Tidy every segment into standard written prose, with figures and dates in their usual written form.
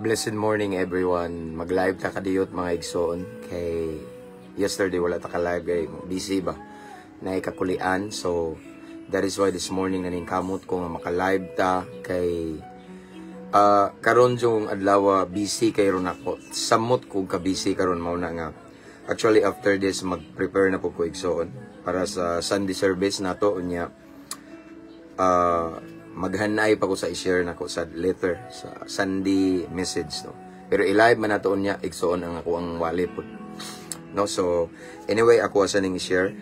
Blessed morning everyone. Mag-live ta kadiyot mga igsoon. Kay yesterday wala ta ka-live kay busy ba. Na ikakulian. So that is why this morning naning kamot ko nga maka-live ta kay karon jung adlaw busy kay ron ako. Samot ko ka busy karon mao na nga. Actually after this mag-prepare na po ko igsoon para sa Sunday service nato unya. Maghanay pa ko sa i-share nako sa letter sa Sunday message no. Pero i-live man nato niya igsoon ang ako ang wali po. No, so anyway ako asa ning i-share.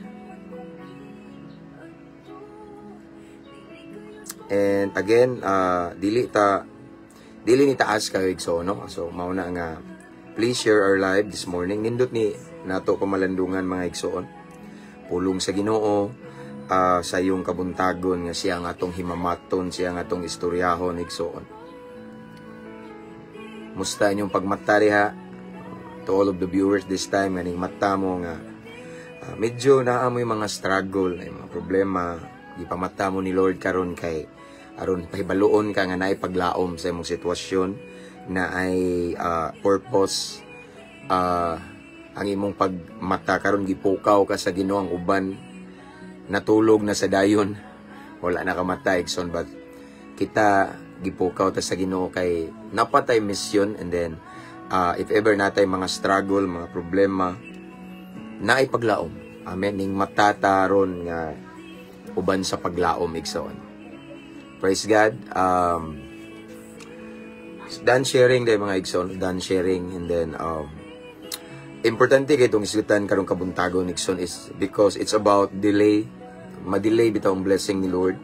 And again, dili ni taas kayo igsoon no. So mao na nga please share our live this morning. Nindot ni nato ko malandungan mga igsoon. Pulong sa Ginoo. Sa iyong kabuntagon nga siya ang atong himamaton, siya ang atong istoryahon igsoon. Musta inyong pagmatari ha? To all of the viewers this time, aning mata mo nga medyo naamoy mga struggle, ay mga problema, ipamata mo ni Lord karon kay aron pahibaluon ka nga naay paglaom sa imong sitwasyon na ay purpose ang imong pagmata karon gipukaw ka sa Ginoo ang uban natulog na sa dayon wala na kamatay igsoon but kita gipukaw ta sa Ginoo kay napatay mission and then if ever natay mga struggle mga problema naay paglaom amen ning matataron nga uban sa paglaom igsoon. Praise God. Done sharing day mga igsoon, done sharing and then importante kay itong isgutan karong kabuntagon igsoon is because it's about delay. Madelay bitaw ang blessing ni Lord.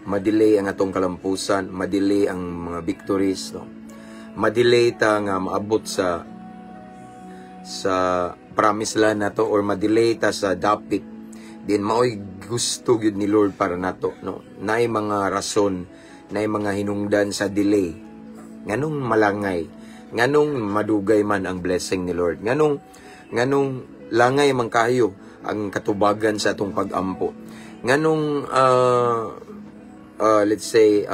Madelay ang atong kalampusan, madelay ang mga victories, no. Madelay ta nga maabot sa promise land nato or madelay ta sa dapit. Din maoy gusto gyud ni Lord para nato, no. Naay mga rason, naay mga hinungdan sa delay. Nganong malangay, nganong madugay man ang blessing ni Lord. Nganong langay man kayo ang katubagan sa atong pag-ampo. Nganong let's say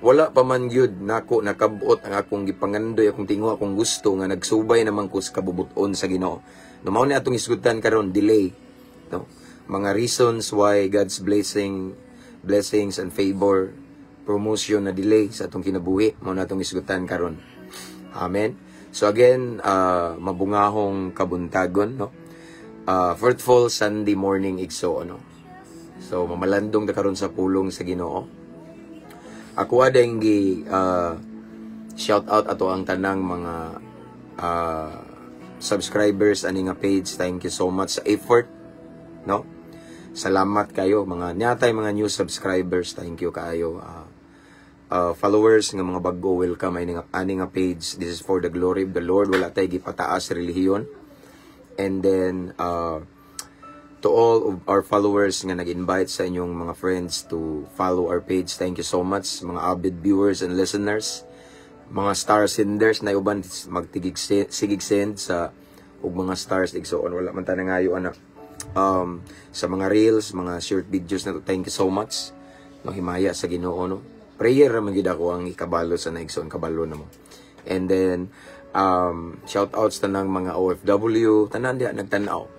wala pa man gyud nako nakabuot ang akong gipangandoy akong tinguha akong gusto nga nagsubay naman ko sa kabubuton sa Ginoo. No mao ni atong isgutan karon delay, no. Mga reasons why God's blessings and favor promotion na delay sa atong kinabuhi mao na atong isgutan karon. Amen. So again, mabungahong kabuntagon, no. Fruitful Sunday morning igsoon, no. So mamalandong ta karon sa pulong sa Ginoo. Ako adeng gi shout out ato ang tanang mga subscribers ani nga page. Thank you so much sa effort, no. Salamat kayo mga nyatay mga new subscribers. Thank you kaayo. Followers nga mga bago, welcome ani nga page. This is for the glory of the Lord. Wala tay gipataas relihiyon. And then to all of our followers nga nag-invite sa inyong mga friends to follow our page, thank you so much. Mga avid viewers and listeners, mga star senders na uban magtigig sigig send sa ug mga stars igsoon wala man ta nangayo ana sa mga reels, mga short videos na to. Thank you so much. No himaya sa Ginoo, no. Prayer ra man gid ako ang ikabalo sa naigsoon kabalo namo. And then shout outs tanang mga OFW tanan diha nagtan-aw.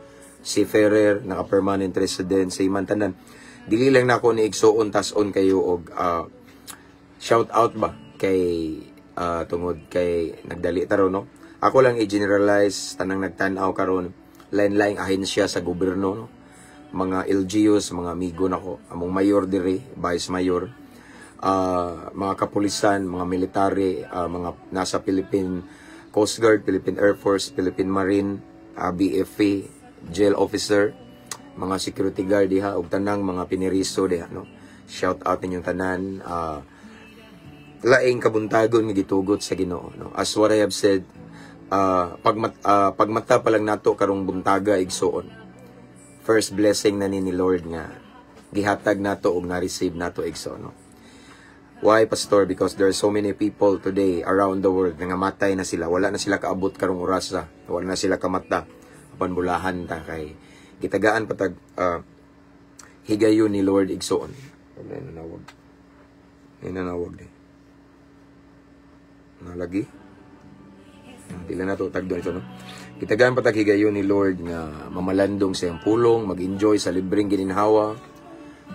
Si Ferrer naka-permanent resident sa iman tanan. Dili lang nako ni igsoon tas-on kayo og shout out ba kay tungod kay nagdali taro, no. Ako lang i-generalize tanang nagtan-aw karon lain-laing ahensya sa gobyerno, no. Mga LGUs, mga amigo nako, among mayor diri, vice mayor, mga kapulisan, mga military, mga nasa Philippine Coast Guard, Philippine Air Force, Philippine Marine, BFP, jail officer, mga security guard diha ug tanang mga piniriso diha, no. Shout out ninyong tanan. Laing kabuntagon nga gitugot sa Ginoo, no. As what I have said, pagmata pa lang nato karong buntaga igsoon. First blessing na ni Lord nga gihatag nato ug na-receive nato igsoon, no. Why, Pastor? Because there are so many people today around the world nga matay na sila. Wala na sila kaabot karong orasa. Wala na sila kamata. Panbulahan ta kay gitagaan patag higayon ni Lord igsoon. Nanawag di. Nalagi. Dili na to tagdo ito, no? Kitagaan patakigayon ni Lord nga mamalandong sa iyang pulong, mag-enjoy sa libreng gininhawa.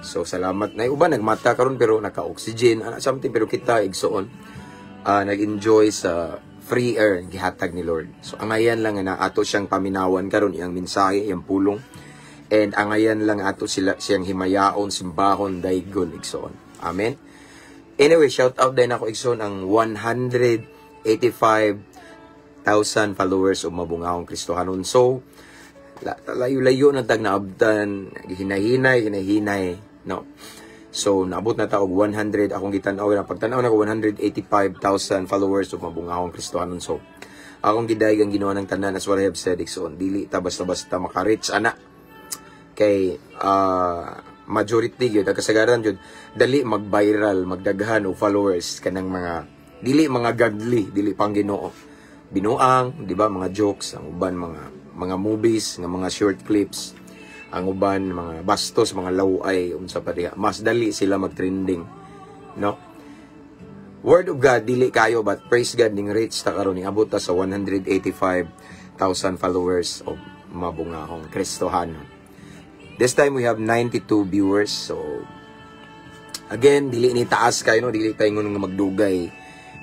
So salamat na uban nagmata karon pero naka-oxygen something, pero kita igsoon nag-enjoy sa free air gihatag ni Lord. So angayan lang na ato siyang paminawan karon iyang mensahe, iyang pulong. And angayan lang ato siyang himayaon, simbahon, daygon igsoon. Amen. Anyway, shout out din ako igsoon ang 185,000 followers o mabungahong Kristohanon. So, layo-layo na tag naabdan, hinahinay, no? So, naabot na ta og 100, akong gitanaw na pagtanaw na ko 185,000 followers o mabungahong Kristohanon. So, akong gidayeg ang ginawa ng tanan as what I have said, ikson, dili ta basta-basta maka-reach ana. Kay majority gyud kasagaran jud dali mag-viral, magdaghan og followers kanang mga dili mga godly, dili pang Ginoo. Binuang, di ba, mga jokes, ang uban mga movies, nga mga short clips, ang uban mga bastos, mga laway, unsa pa diha. Mas dali sila mag-trending, no? Word of God dili kayo, but praise God ning reach ta karon ni abot ta sa 185,000 followers of mabungahong Kristohanon. This time we have 92 viewers. So again, dili ni taas kayo, no? Dili tayo nga magdugay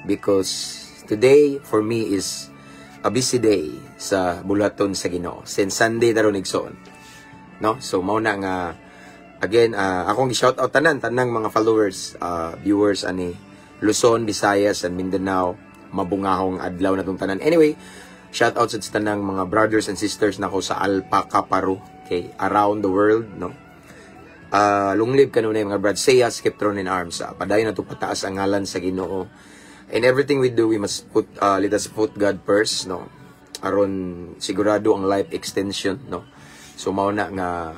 because today, for me, is a busy day sa bulaton sa Ginoo. Since Sunday daron igsoon. No? So, mauna nga, again, akong i-shout out tanang mga followers, viewers, Luzon, Visayas, and Mindanao, mabungahong adlaw na itong tanan. Anyway, shout out sa tanang mga brothers and sisters na ko sa Alpaca, Paru, okay, around the world, no? Lunglib kanunay mga brad, say us, keep throne in arms. Padayon na ito pataas ang ngalan sa Ginoo. In everything we do, we must let us put God first, no? Aron sigurado ang life extension, no? So mao na nga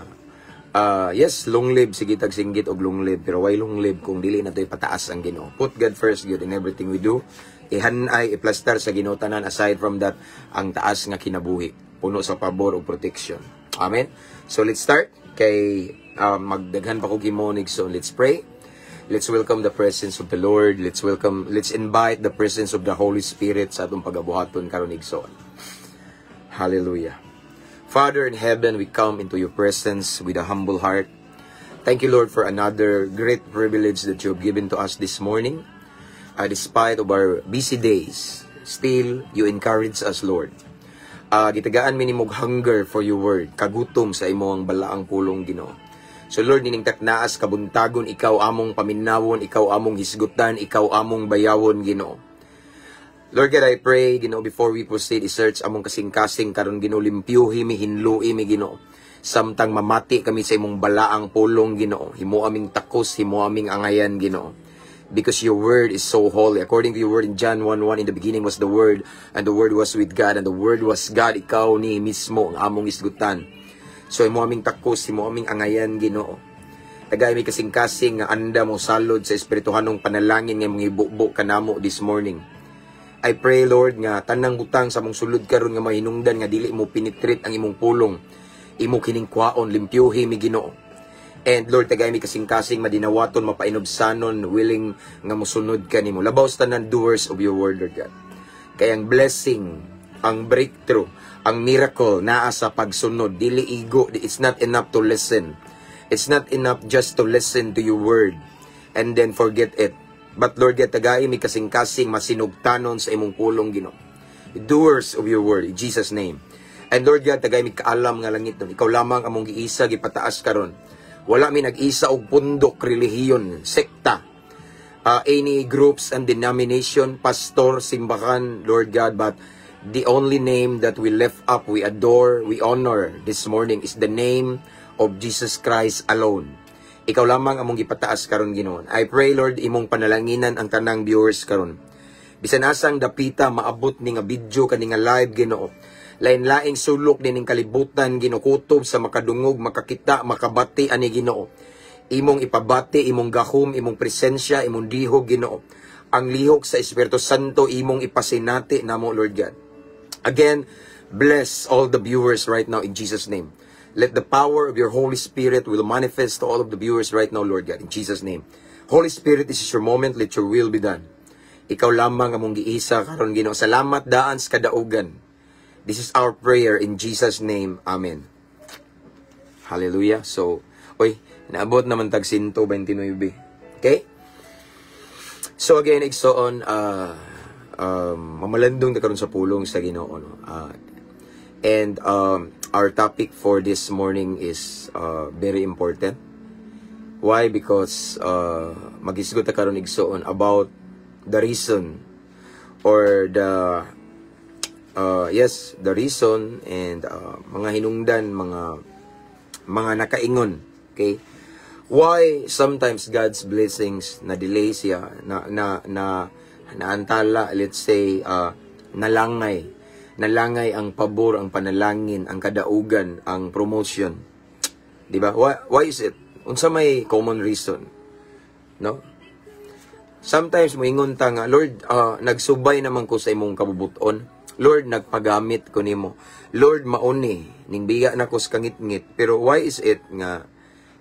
yes, long live sige tag singgit og long live, pero why long live kung dili na toy pataas ang Ginoo. Put God first good in everything we do. Ihanay iplastar sa Ginoo tanan, aside from that ang taas nga kinabuhi, puno sa pabor ug protection. Amen. So let's start kay magdaghan pa ko gimonig, so let's pray. Let's welcome the presence of the Lord. Let's invite the presence of the Holy Spirit sa atong pagabuhaton karon igsoon. Hallelujah. Father in heaven, we come into your presence with a humble heart. Thank you, Lord, for another great privilege that you have given to us this morning. Despite of our busy days, still you encourage us, Lord. Gitagaan minimog hunger for your word, kagutom sa imong balaang pulong Ginoo. So Lord, nining taknaas kabuntagon, ikaw among paminawon, ikaw among hisgutan, ikaw among bayawon, Ginoo. Lord God, I pray, Ginoo, before we proceed, i-search among kasing-kasing karon, Ginoo, limpyuhi mi, hinlui mi, Ginoo. Samtang mamati kami sa imong balaang pulong, Ginoo. Himo aming takos, himo aming angayan, Ginoo. Because your word is so holy. According to your word in John 1:1, in the beginning was the word, and the word was with God, and the word was God. Ikaw ni mismo ang among hisgutan. So, imo aming takos, imo aming angayan, Ginoo. Tagay mi kasing-kasing nga anda mo salod sa espirituhanong panalangin nga mga ibubo kanamo this morning. I pray, Lord, nga tanang butang sa mong sulod karon nga mahinungdan nga dili mo pinitrit ang imong pulong. Imo kining kwaon, limpyuhi mi, Ginoo. And Lord, tagay mi kasing-kasing madinawaton, mapainobsanon, willing nga mosunod ka nimo. Labaw sa tanan doers of your word, Lord God. Kaya ang blessing, ang breakthrough, ang miracle naa sa pagsunod, dili igo. It's not enough to listen. It's not enough just to listen to your word and then forget it. But Lord, tagay mi kasing-kasing masinugtanon sa imong pulong, Ginoo. Doers of your word, in Jesus' name. And Lord God, tagay mi kaalam nga langit nun. Ikaw lamang among giisa, gipataas karon. Wala mi nag-isa og pundok, relihiyon, sekta, any groups and denomination, pastor, simbahan, Lord God, but the only name that we lift up, we adore, we honor this morning is the name of Jesus Christ alone. Ikaw lamang among gipataas karon, Ginoo. I pray, Lord, imong panalanginan ang tanang viewers karon. Bisan asang dapita maabot ni nga video kani nga live, Ginoo. Lain-laing sulok dining kalibutan, Ginoo, kutob sa makadungog, makakita, makabati ani, Ginoo. Imong ipabati, imong gahom, imong presensya, imong dihog, Ginoo. Ang lihok sa Espiritu Santo imong ipasinati namo, Lord God. Again, bless all the viewers right now in Jesus' name. Let the power of your Holy Spirit will manifest to all of the viewers right now, Lord God, in Jesus' name. Holy Spirit, this is your moment. Let your will be done. Ikaw lamang among giisa karon Ginoo. Salamat daan sa kadaugan. This is our prayer in Jesus name. Amen. Hallelujah. So, naabot naman tag 129. Okay? So again, igsoon, mamalandong na karon sa pulong sa Ginoo, no? And our topic for this morning is very important. Why? Because magisgot na karon igsoon about the reason or the the reason and mga hinungdan, mga nakaingon. Okay? Why sometimes God's blessings na delay siya, naantala, let's say, nalangay ang pabor, ang panalangin, ang kadaugan, ang promotion. Diba? Why is it? Unsa may common reason? No? Sometimes moingon ta nga, Lord, nagsubay naman ko sa imong kabubuton. Lord, nagpagamit ko nimo. Lord, mauni, ning biya na ko sa kangit-ngit. Pero why is it nga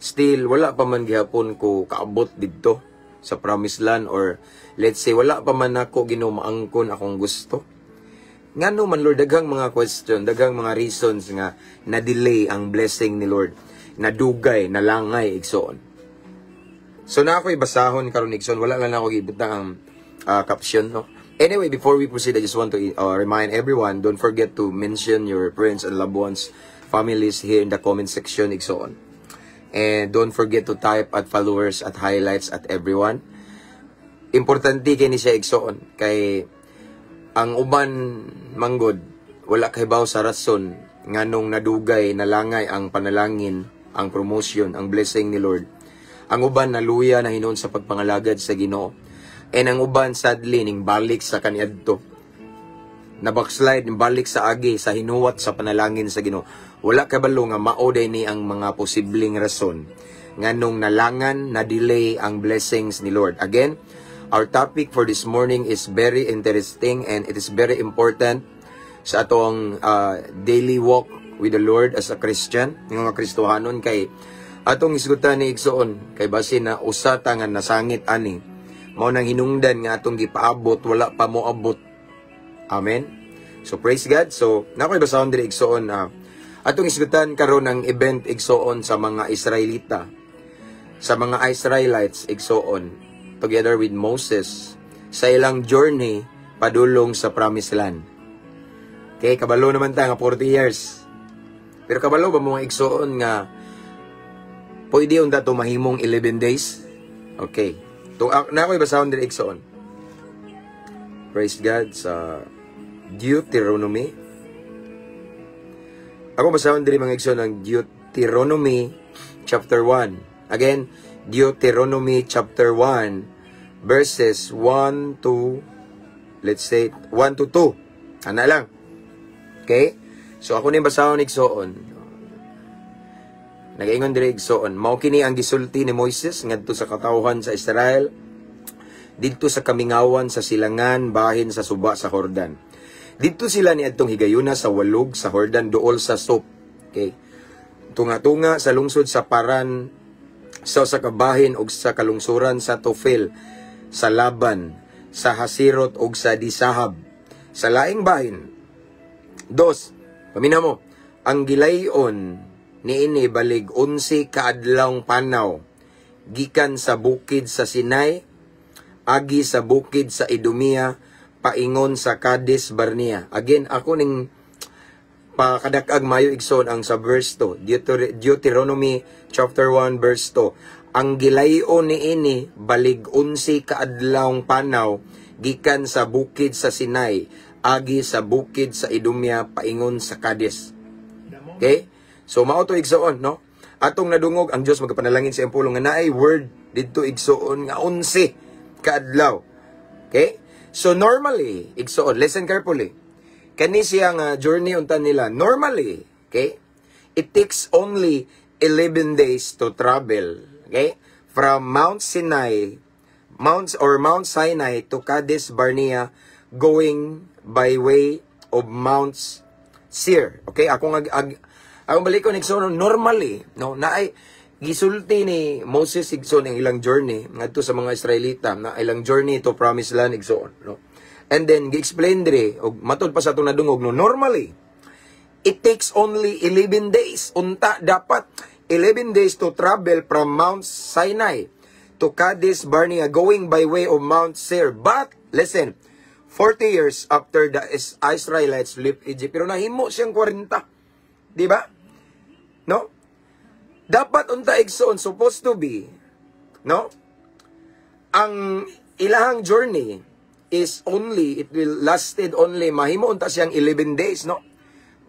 still wala pa man gihapon ko kaabot didto sa promised land, or let's say wala pa man ako Ginoo maangkon akong gusto? Ngano man Lord, daghang mga question, daghang mga reasons nga na-delay ang blessing ni Lord, nadugay, nalangay igsoon. So na ako'y basahon karon igsoon, wala lang ako gibutang ang caption, no? Anyway, before we proceed, I just want to remind everyone, don't forget to mention your friends and loved ones, families here in the comment section igsoon. And don't forget to type at followers at highlights at everyone. Importante kini siya igsoon kay ang uban manggod wala kahibaw sa rason nganong nadugay, nalangay ang panalangin, ang promotion, ang blessing ni Lord. Ang uban naluya na hinon sa pagpangalagad sa Ginoo. And ang uban sadly ning balik sa kaniadto. Na backslide, balik sa agi, sa hinuwat sa panalangin sa Ginoo. Wala kabalo nga mao ni ang mga posibleng rason nganong nalangan, na-delay ang blessings ni Lord. Again, our topic for this morning is very interesting and it is very important sa atong daily walk with the Lord as a Christian, ng mga Kristohanon, kay atong isgutan ni igsoon kay basin na usa ta nga nasangit ani mao nang hinungdan nga atong gipaabot wala pa mo abot. Amen. So praise God. So nakoy basahon diri igsoon atong isgutan karon ang event igsoon sa mga Israelita, sa mga Israelites igsoon together with Moses sa ilang journey padulong sa Promised Land. Okay, kabalo naman ta nga 40 years. Pero kabalo ba mo igsoon nga pwede unta to mahimong 11 days? Okay. Na ako'y basahon diri igsoon. Praise God sa Deuteronomy. Ako basahon diri mga igsoon ng Deuteronomy chapter 1. Again, Deuteronomy chapter 1 verses 1 to, let's say 1 to 2. Ana lang. Okay? So ako ni basahon igsoon. Nagaingon diri igsoon, mao kini ang gisulti ni Moises ngadto sa katawhan sa Israel didto sa kamingawan sa silangan bahin sa suba sa Jordan. Dito sila ni adtong higayuna sa walog sa Jordan duol sa Sop. Okay? Tunga-tunga sa lungsod sa Paran, sa kabahin og sa kalungsuran sa Tofel, sa Laban, sa Hasirot og sa Disahab. Sa laing bahin. 2. Paminaw mo, ang gilayon niini balig 11 kaadlawng panaw gikan sa bukid sa Sinai agi sa bukid sa Idumea paingon sa Kades Barnea. Again, ako ning pakadak-ag mayo igsoon ang sa verse 2. Deuteronomy chapter 1 verse 2. Ang gilayon niini balig 11 kaadlawng panaw gikan sa bukid sa Sinai agi sa bukid sa Idumea paingon sa Kades. Okay? So mao to igsoon, no? Atong nadungog ang Dios magapanalangin sa impulong nga naay word didto igsoon nga 11 kaadlaw. Okay? So normally, igsoon, listen carefully. Kani siyang journey unta nila. Normally, okay? It takes only 11 days to travel, okay? From Mount Sinai to Kades Barnea going by way of Mount Seir. Okay? Akong balikon igsoon normally, no, naay gisulti ni Moses igsoon ang ilang journey ngadto sa mga Israelita na ilang journey to promised land igsoon, no? And then gi-explain dire og matud pa sa atong nadungog, no, normally it takes only 11 days. Unta dapat 11 days to travel from Mount Sinai to Kadesh Barnea going by way of Mount Seir. But listen, 40 years after the Israelites left Egypt, pero nahimo siyang 40. Di ba? No? Dapat unta igsoon supposed to be, no? Ang ilahang journey is only, it will lasted only, mahimo unta siyang 11 days, no?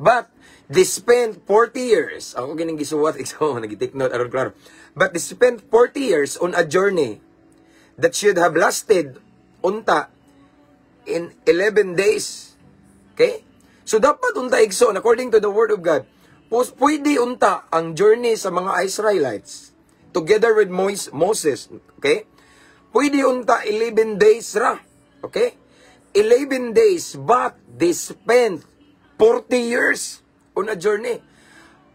But they spent 40 years, ako gining gisuwat, igsoon, nag-take note, aron klaro. But they spent 40 years on a journey that should have lasted unta in 11 days. Okay? So dapat unta igsoon, according to the Word of God, pwede unta ang journey sa mga Israelites together with Moses, okay? Pwede unta 11 days ra, okay? 11 days, but they spent 40 years on a journey.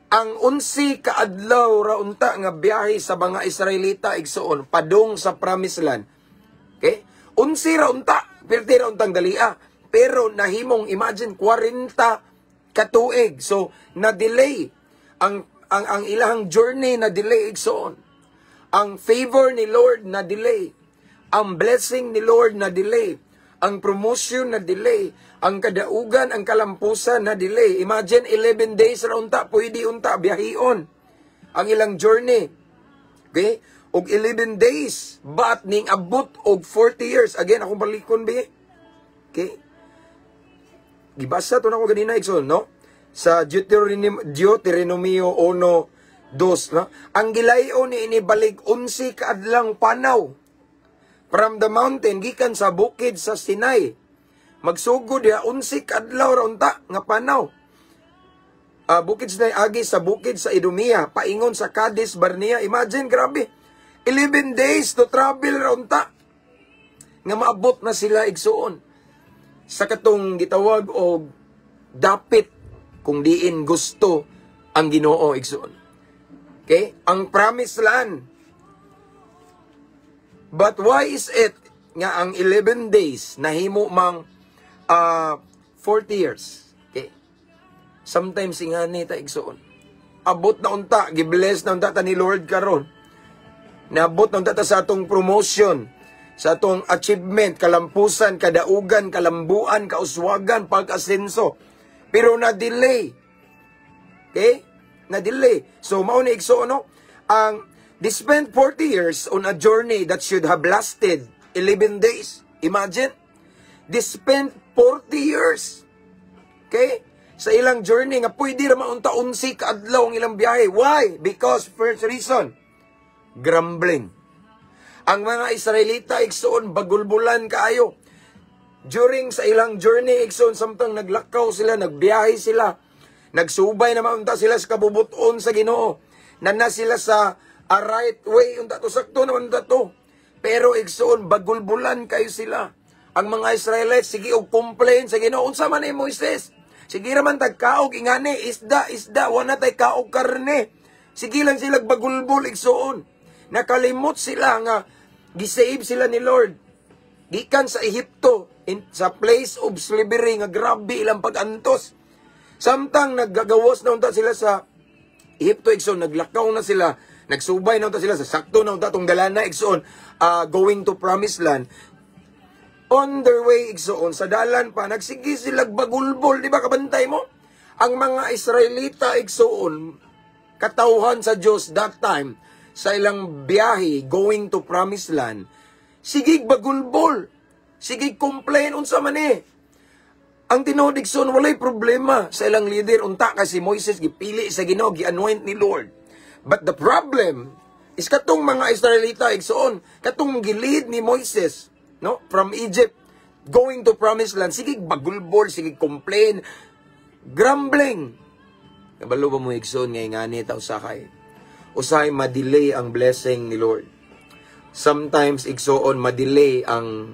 Ang 11 kaadlaw ra unta nga biyahe sa mga Israelita igsoon padung sa Promised Land. Okay? 11 ra unta, perti ra untang dalia, pero nahimong imagine 40 katuig. So, na-delay. Ang ilahang journey na-delay igsoon. Ang favor ni Lord na-delay. Ang blessing ni Lord na-delay. Ang promotion na-delay. Ang kadaugan, ang kalampusan na-delay. Imagine, 11 days ra unta, pwede unta, biyahion. Ang ilang journey. Okay? Og 11 days, but ning abot og 40 years. Again, akong balikon, be. Okay? Gibasa to na ko ganina igsoon, no? Sa Deuteronomio 1:2, no? Ang gilayon ni inibalik 11 kaadlang panaw from the mountain gikan sa bukid sa Sinai. Magsugod ya 11 kaadlaw ra unta nga panaw. Bukid Sinai agi sa bukid sa Idumea, paingon sa Kadesh Barnea. Imagine, grabe. 11 days to travel ra unta nga maabot na sila igsoon sa katong gitawag og dapit kung diin gusto ang Ginoo igsoon. Okay? Ang promised land. But why is it nga ang 11 days nahimo mang 40 years? Okay? Sometimes ingani ta igsoon. Abot na unta, gibless na unta ta ni Lord karon. Naabot na unta ta sa atong promotion, sa atong achievement, kalampusan, kadaugan, kalambuan, kauswagan, pag-asenso. Pero na-delay. Okay? Na-delay. So, mauna igso, no? They spent 40 years on a journey that should have lasted 11 days. Imagine? They spent 40 years. Okay? Sa ilang journey, nga pwede naman unta-unsi kaadlaw ang ilang biyahe. Why? Because, first reason, grumbling. Ang mga Israelita, igsoon, bagulbulan kaayo. During sa ilang journey, igsoon, samtang naglakaw sila, nagbiyahe sila, nagsubay naman unta sila sa kabubuton sa Ginoo. Nana sila sa right way, unta to, sakto naman unta to. Pero igsoon, bagulbulan kayo sila. Ang mga Israelites, sige og complain sa Ginoo. Unsa man ni Moises? Sige raman tagkaog, ingani, isda, wala tay kaog karne. Sige lang sila bagulbul, igsoon. Nakalimot sila nga, gisave sila ni Lord. Gikan sa Ehipto, sa place of slavery, nga grabe ilang pag-antos. Samtang naggagawas na unta sila sa Ehipto, igsoon, naglakaw na sila, nagsubay na unta sila, sa sakto na unta tong dalana, igsoon, going to Promised Land. On their way, igsoon, sa dalan pa, nagsigi sila bagulbol, di ba, kabantay mo? Ang mga Israelita, igsoon, katauhan sa Diyos that time, sa ilang biyahe, going to Promised Land, sigig bagulbol, sigig complain, unsa man eh. Ang tinuod igsoon, walay problema sa ilang leader, unta kasi Moises, gipili sa Ginoo, gi-anoint ni Lord. But the problem is katong mga Israelita, igsoon, katong gilid ni Moises, no, from Egypt, going to Promised Land, sigig bagulbol, sigig complain, grumbling. Kabalo ba mo igsoon, ngay ngani ta usakay? Usahay madelay ang blessing ni Lord. Sometimes, igsoon, madelay ang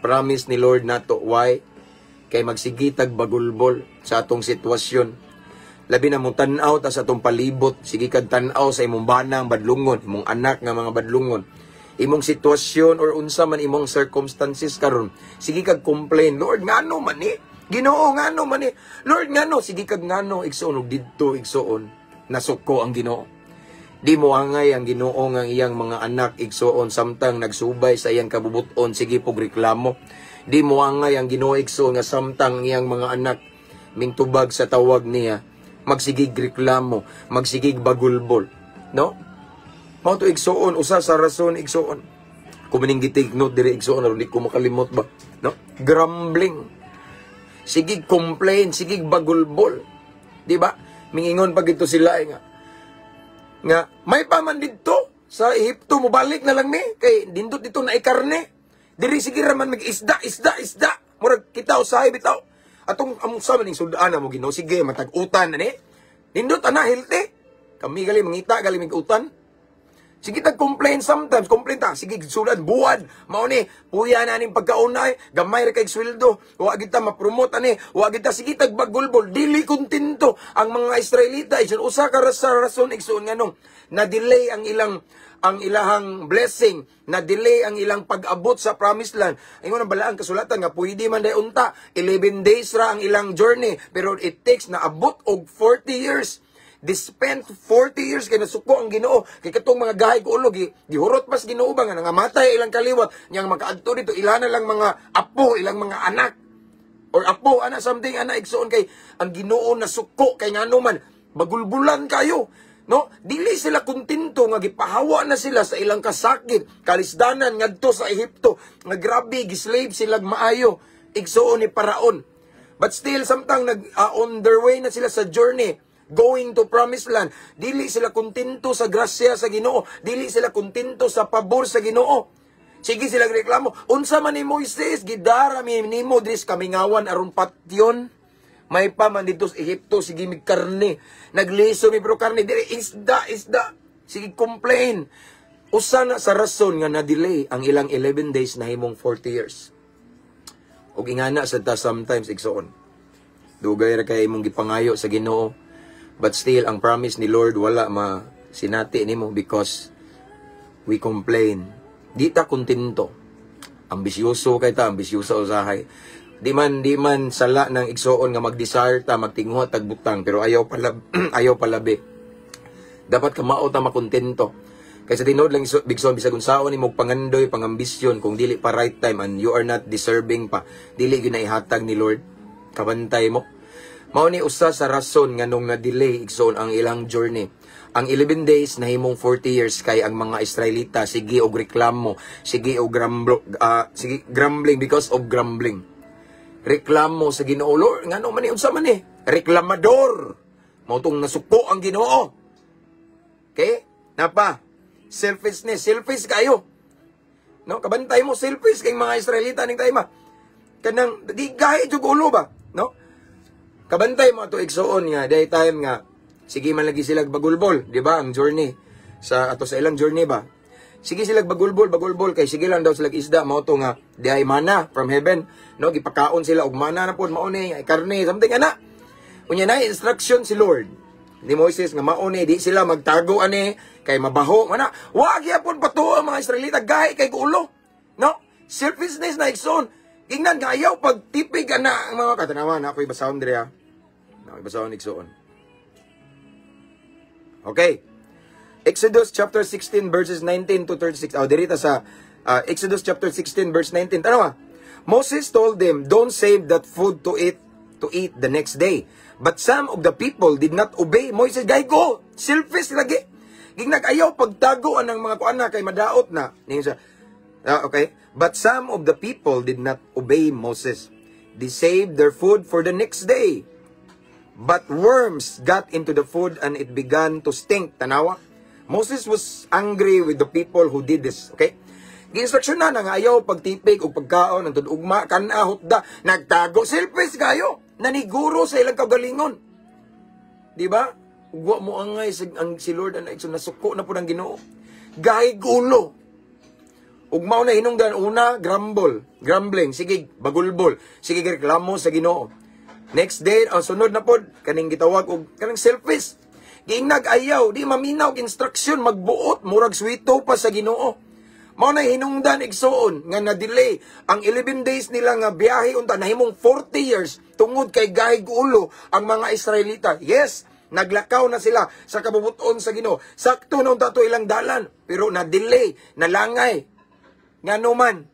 promise ni Lord nato. Why? Kay magsigitag bagulbol sa atong sitwasyon. Labi na mong tan-aw ta sa atong palibot, sige kag tan-aw sa imong banang badlungon, imong anak nga mga badlungon. Imong sitwasyon or unsa man imong circumstances karon, sige kag complain, Lord ngano man ni? Ginoo ngano man ni? Lord ngano, sige kag ngano igsoon og didto igsoon. Nasuko ang Ginoo. Di mo angay ang Ginoo nga iyang mga anak igsoon samtang nagsubay sa iyang kabubuton, sige pog reklamo. Di mo angay ang Ginoo igsoon nga samtang iyang mga anak mingtubag sa tawag niya, magsigig reklamo, magsigig bagulbol, no? Mao to igsoon, usa sa rason igsoon. Kung maning gi-take note dire igsoon, aron di ko makalimot ba, no? Grumbling. Sigig complain, sigig bagulbol. Di ba? Mingingon pag ito sila nga may paman dito sa Ehipto mo balik na lang ni kay dindot dito na ikarne. Diri sige ra man mag-isda. Murag kita usahay bitaw. Atong sa maning suldaan mo Ginoo, sige matag-utan ani. Nindot ana healthy. Kami gali mangita gali mig-utan. Sige tag-complain sometimes, complain ta. Sige sulan buwan. Mao ni puya na ning pagkaunay, gamay ra kay sweldo. Wa kita ma-promote ani, wa kita sige tagbagulbol, dili kontento ang mga Israelita. Isun usa ka rason igsoon nganong na-delay ang ilahang blessing, na-delay ang ilang pag-abot sa promised land. Ingon ang balaan kasulatan nga pwede man day unta 11 days ra ang ilang journey, pero it takes na abot og 40 years. They spent 40 years kay nasuko ang Ginoo kay katong mga gahay ko ulo gihurot pas Ginoo ba nga nangamatay ilang kaliwat nyang makaadto dito ilan na lang mga apo, ilang mga anak or apo ana something ana igsoon kay ang Ginoo nasuko kay ngano man bagulbulan kayo. No, dili sila kontento nga gipahawa na sila sa ilang kasakit, kalisdanan ngadto sa Ehipto, nga grabe gislave sila maayo igsoon ni Paraon. But still samtang on their way na sila sa journey going to promised land, dili sila kontento sa grasya sa Ginoo, dili sila kontento sa pabor sa Ginoo. Sige sila reklamo, unsa man ni Moises gidara mi nimo dis kamingawan aron patyon. May pa man dito sa Ehipto, sige mig karne. Nagliso mi pero karne, dili isda. Sige complain. Usa na sa rason nga na-delay ang ilang 11 days na himong 40 years. Og ingana sa ta sometimes igsoon. Dugay ra kay imong gipangayo sa Ginoo. But still, ang promise ni Lord wala sinati nimo because we complain. Di ta kontento. Ambisyoso kay ta, ambisyoso usahay. Di man sala ng igsoon nga mag-desire ta, magtingho tagbutang, pero ayaw palabi. Dapat ka mao ta makontento. Kaysa tinod lang bigson bisag unsaon nimo pangandoy, pangambisyon kung dili pa right time and you are not deserving pa. Dili gyud na ihatag ni Lord. Kabantay mo. Mao ni usa sa rason nga nung na-delay igsoon ang ilang journey. Ang 11 days na himong 40 years kay ang mga Israelita sige og reklamo, sige og grumbling because of grumbling. Reklamo sa Ginoo, Lord, ngano man ni unsa man ni? Reklamador. Mao tong nasuko ang Ginoo. Okay? Napa? Selfish kayo. No, kabantay mo selfish kay mga Israelita ning tayma. Kanang di gahi jud ulo ba, no? Kabantay mo ato igsoon nga day time nga sige man lagi sila bagulbol, di ba? Ang journey sa ilang journey ba. Sige sila bagulbol kay sige lang daw sila isda mao to nga diay mana from heaven, no? Gipakaon sila og mana na pud mao ni karne something ana. Unya na instruction si Lord ni Moses nga mao ni di sila magtago ani kay mabaho ana. Wa gyapon pato ang mga Israelita gahi kay ulo. No? Selfishness na igsoon. Ingnan nga ayaw pagtipig ana ang mga katanawan ako'y basahon diri ha. Basahon igsoon. Okay. Exodus chapter 16 verses 19 to 36. Dirita sa Exodus chapter 16 verse 19. Tanawa. Moses told them, "Don't save that food to eat the next day." But some of the people did not obey Moses. Gay go, selfish lagi. Gignag ayaw pagtagoan ng mga kuana kay madaot na. Okay. But some of the people did not obey Moses. They saved their food for the next day. But worms got into the food and it began to stink. Tanawa. Moses was angry with the people who did this. Okay? Gi-instruction na nga ayaw pagtipig o pagkaon ng tudugma kanahot da nagtago selfish kayo. Naniguro sa ilang kagalingon. Di ba? Wa mo angay si Lord na nasuko na po ng Ginoo. Gahi gulo. Ugmaw na hinungdan una grumbling, sige bagulbol, sige reklamo sa Ginoo. Next day, ang sunod na pod, kaning gitawag og kanang selfish. Giingnag ayaw, di maminaw instruction, magbuot, murag swito pa sa Ginoo. Mao na hinungdan igsuon nga na-delay ang 11 days nila nga biyahe unta nahimong 40 years tungod kay gahig ulo ang mga Israelita. Yes, naglakaw na sila sa kabubuton sa Ginoo. Sakto na unta to ilang dalan, pero na-delay, nalangay. Ngano man,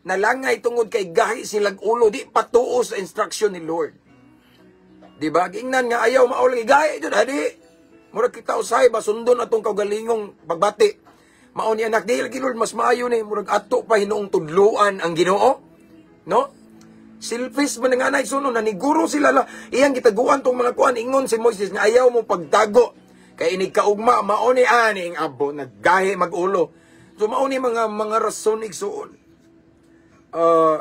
nalangay tungod kay gahi silang ulo, di patuo sa instruction ni Lord. Diba? Giingnan nga ayaw maulay gaya jud adi. Murag kita usahay ba sundon atong kaugalingong pagbati. Mao ni anak di lagi Lord mas maayo ni murag ato pa hinuong tudluan ang Ginoo. No? Selfish man nga nay suno naniguro sila la iyang gitaguan tong mga kuan ingon si Moises nga ayaw mo pagtago kay ini kaugma mao ni aning abo naggahi magulo. So mao ni mga rason igsuon.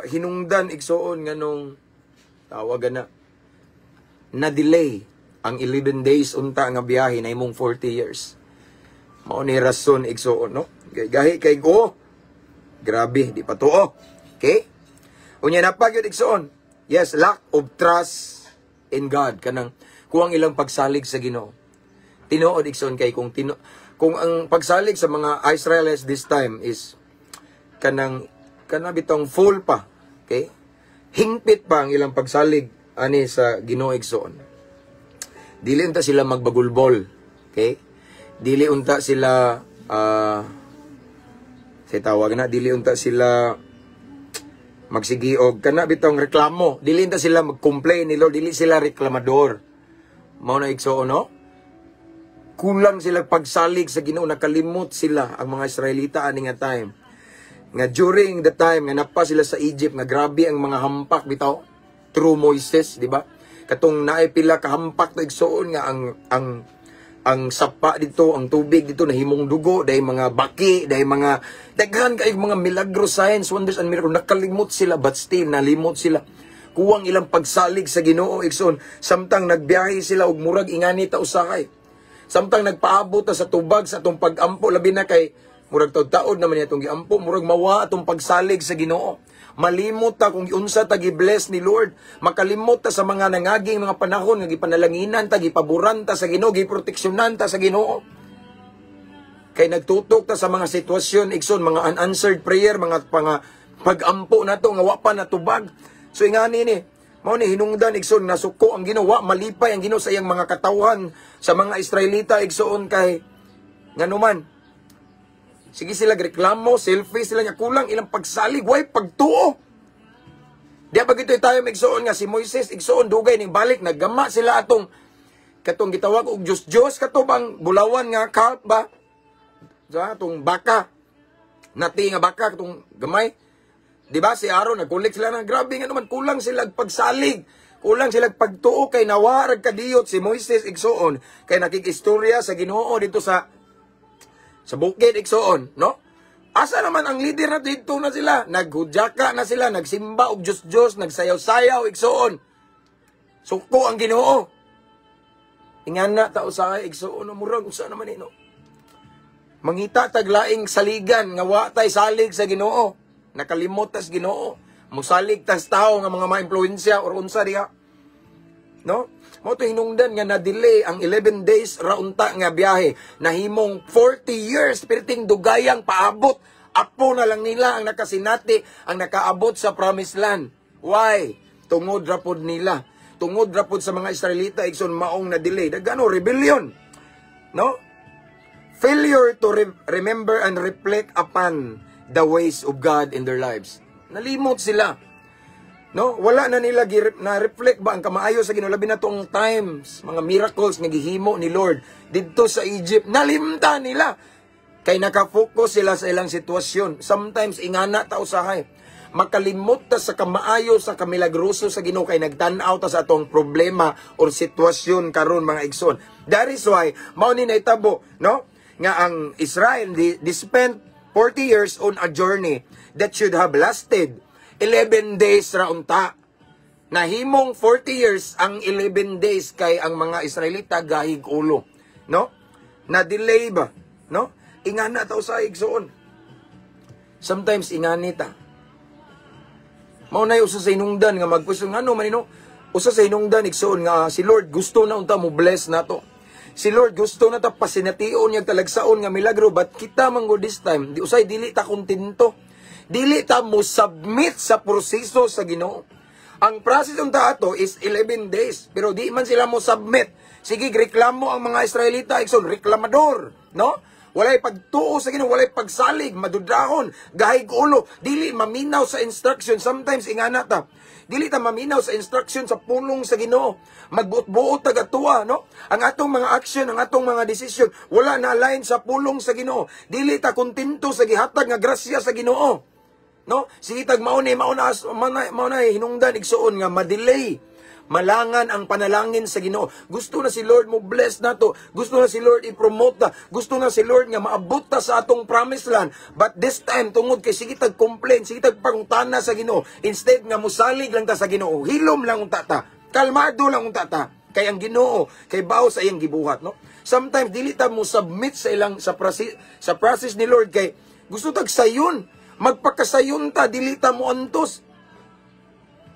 Hinungdan igsuon nganong tawagan na delay ang 11 days unta nga biyahe na imong 40 years. Mao ni rason igsuon no. Gahi kay go. Grabe di pa tuo. Okay? Unya na pa gyud igsuon. Yes, lack of trust in God kanang kuwang ilang pagsalig sa Ginoo. Tinuod igsuon kay kung ang pagsalig sa mga Israelites this time is kanang bitong full pa. Okay? Hingpit pa ang ilang pagsalig ani sa Ginoo igsoon. Dili unta sila magbagulbol. Okay? Dili unta sila say tawag na dili unta sila magsigiog kana bitong reklamo. Dili unta sila mag-complain ni Lord, dili sila reklamador. Mao na igsoon no? Kulang sila pagsalig sa Ginoo, nakalimot sila ang mga Israelita ani nga time. Nga during the time nga napa sila sa Egypt nga grabe ang mga hampak bitaw. True Moises, di ba? Katong naay pila ka hampak na igsuon nga ang sapa dito, ang tubig dito nahimong dugo, dahil mga baki, dahil mga daghan kay mga milagro, signs, wonders and miracles. Nakalimot sila but still nalimot sila. Kuwang ilang pagsalig sa Ginoo igsoon. Samtang nagbiyahe sila og murag ingani ta usakay. Samtang nagpaabot ta sa tubag sa atong pag-ampo labi na kay murag taud-taod naman itong giampo, murag mawa atong pagsalig sa Ginoo. Malimot ta kung unsa ta gi-bless ni Lord. Makalimot ta sa mga nangaging mga panahon nga gipanalanginan ta, gipaburan ta sa Ginoo, giproteksyonan ta sa Ginoo. Kay nagtutok ta sa mga sitwasyon igsoon, mga unanswered prayer, mga pag-ampo nato nga wa pa natubag. So ingani ni, mao ni hinungdan igsoon nasuko ang Ginoo, wa malipay ang Ginoo sa iyang mga katawhan sa mga Israelita igsoon kay nganuman. Sige sila reklamo, selfie sila nga kulang ilang pagsalig, way pagtuo. Di ba gito'y tayo magsuon nga si Moises, igsuon dugay ning balik, naggama sila atong katong gitawag og Diyos katubang bulawan nga calf ba? Sa atong baka. Nati nga baka katong gamay. Di ba si Aaron nagkulik sila ng grabe nga naman kulang sila pagsalig. Kulang sila pagtuo kay nawarag kadiyot si Moises igsuon kay nakikistorya sa Ginoo dito sa bukid igsoon, no? Asa naman ang leader na dito na sila? Naghudyaka na sila, nagsimba og Diyos, nagsayaw-sayaw igsoon. Suko ang Ginoo. Ingana ta usahay igsoon murag usa naman ino. Mangita taglaing saligan nga wa tay salig sa Ginoo. Nakalimot tas Ginoo. Musalig tas tao nga mga ma-impluwensya or unsa diha. No? Mo to hinungdan nga na-delay ang 11 days raunta nga biyahe. Nahimong 40 years perting dugayang paabot. Apo na lang nila ang nakasinati, ang nakaabot sa promised land. Why? Tungod rapod nila. Tungod rapod sa mga Israelita igsoon maong na-delay. Dagano rebellion. No? Failure to remember and reflect upon the ways of God in their lives. Nalimot sila. No, wala na nila na reflect ba ang kamaayo sa Ginoo labi na tong times, mga miracles nga gihimo ni Lord didto sa Egypt. Nalimtan nila kay naka-focus sila sa ilang sitwasyon. Sometimes ingana ta usahay. Makalimot ta sa kamaayo sa kamilagroso sa Ginoo kay nagtan-aw ta sa atong problema or sitwasyon karon mga igsoon. That is why mao ni naitabo, no? Nga ang Israel they spent 40 years on a journey that should have lasted 11 days ra unta. Nahimong 40 years ang 11 days kay ang mga Israelita gahig ulo, no? Na-delay ba, no? Ingana ta usa igsoon. Sometimes ingani ta. Mao nay usa sa inungdan nga magpuso ngano man ino Usa sa hinungdan igsoon nga si Lord gusto na unta mo bless nato. Si Lord gusto na ta pasination niya talagsaon nga milagro, but kita man go this time, usay dili ta kontento. Dili ta mo submit sa proseso sa Ginoo. Ang process unta ato is 11 days, pero di man sila mo submit. Sige, reklamo ang mga Israelita, igsoon, reklamador, no? Walay pagtuo sa Ginoo, walay pagsalig, madudahon, gahig ulo, dili maminaw sa instruction. Sometimes ingana ta, dili ta maminaw sa instruction sa pulong sa Ginoo. Magbuot-buot tagatuwa, no? Ang atong mga action, ang atong mga decision, wala na align sa pulong sa Ginoo. Dili ta kontento sa gihatag nga grasya sa Ginoo. No? Sige tag mauna hinungdan igsuon nga madelay. Malangan ang panalangin sa Ginoo. Gusto na si Lord mo bless nato. Gusto na si Lord i-promote ta. Gusto na si Lord nga maabot ta sa atong promised land. But this time tungod kay sige tag complain, sige tag pangutana sa Ginoo. Instead nga musalig lang ta sa Ginoo. Hilom lang unta ta. Kalmado lang unta ta. Kay ang Ginoo kay bawo sa iyang gibuhat, no? Sometimes dili ta mo submit sa ilang sa process ni Lord kay gusto tag sayon. Magpakasayon ta, dili ta mo antos.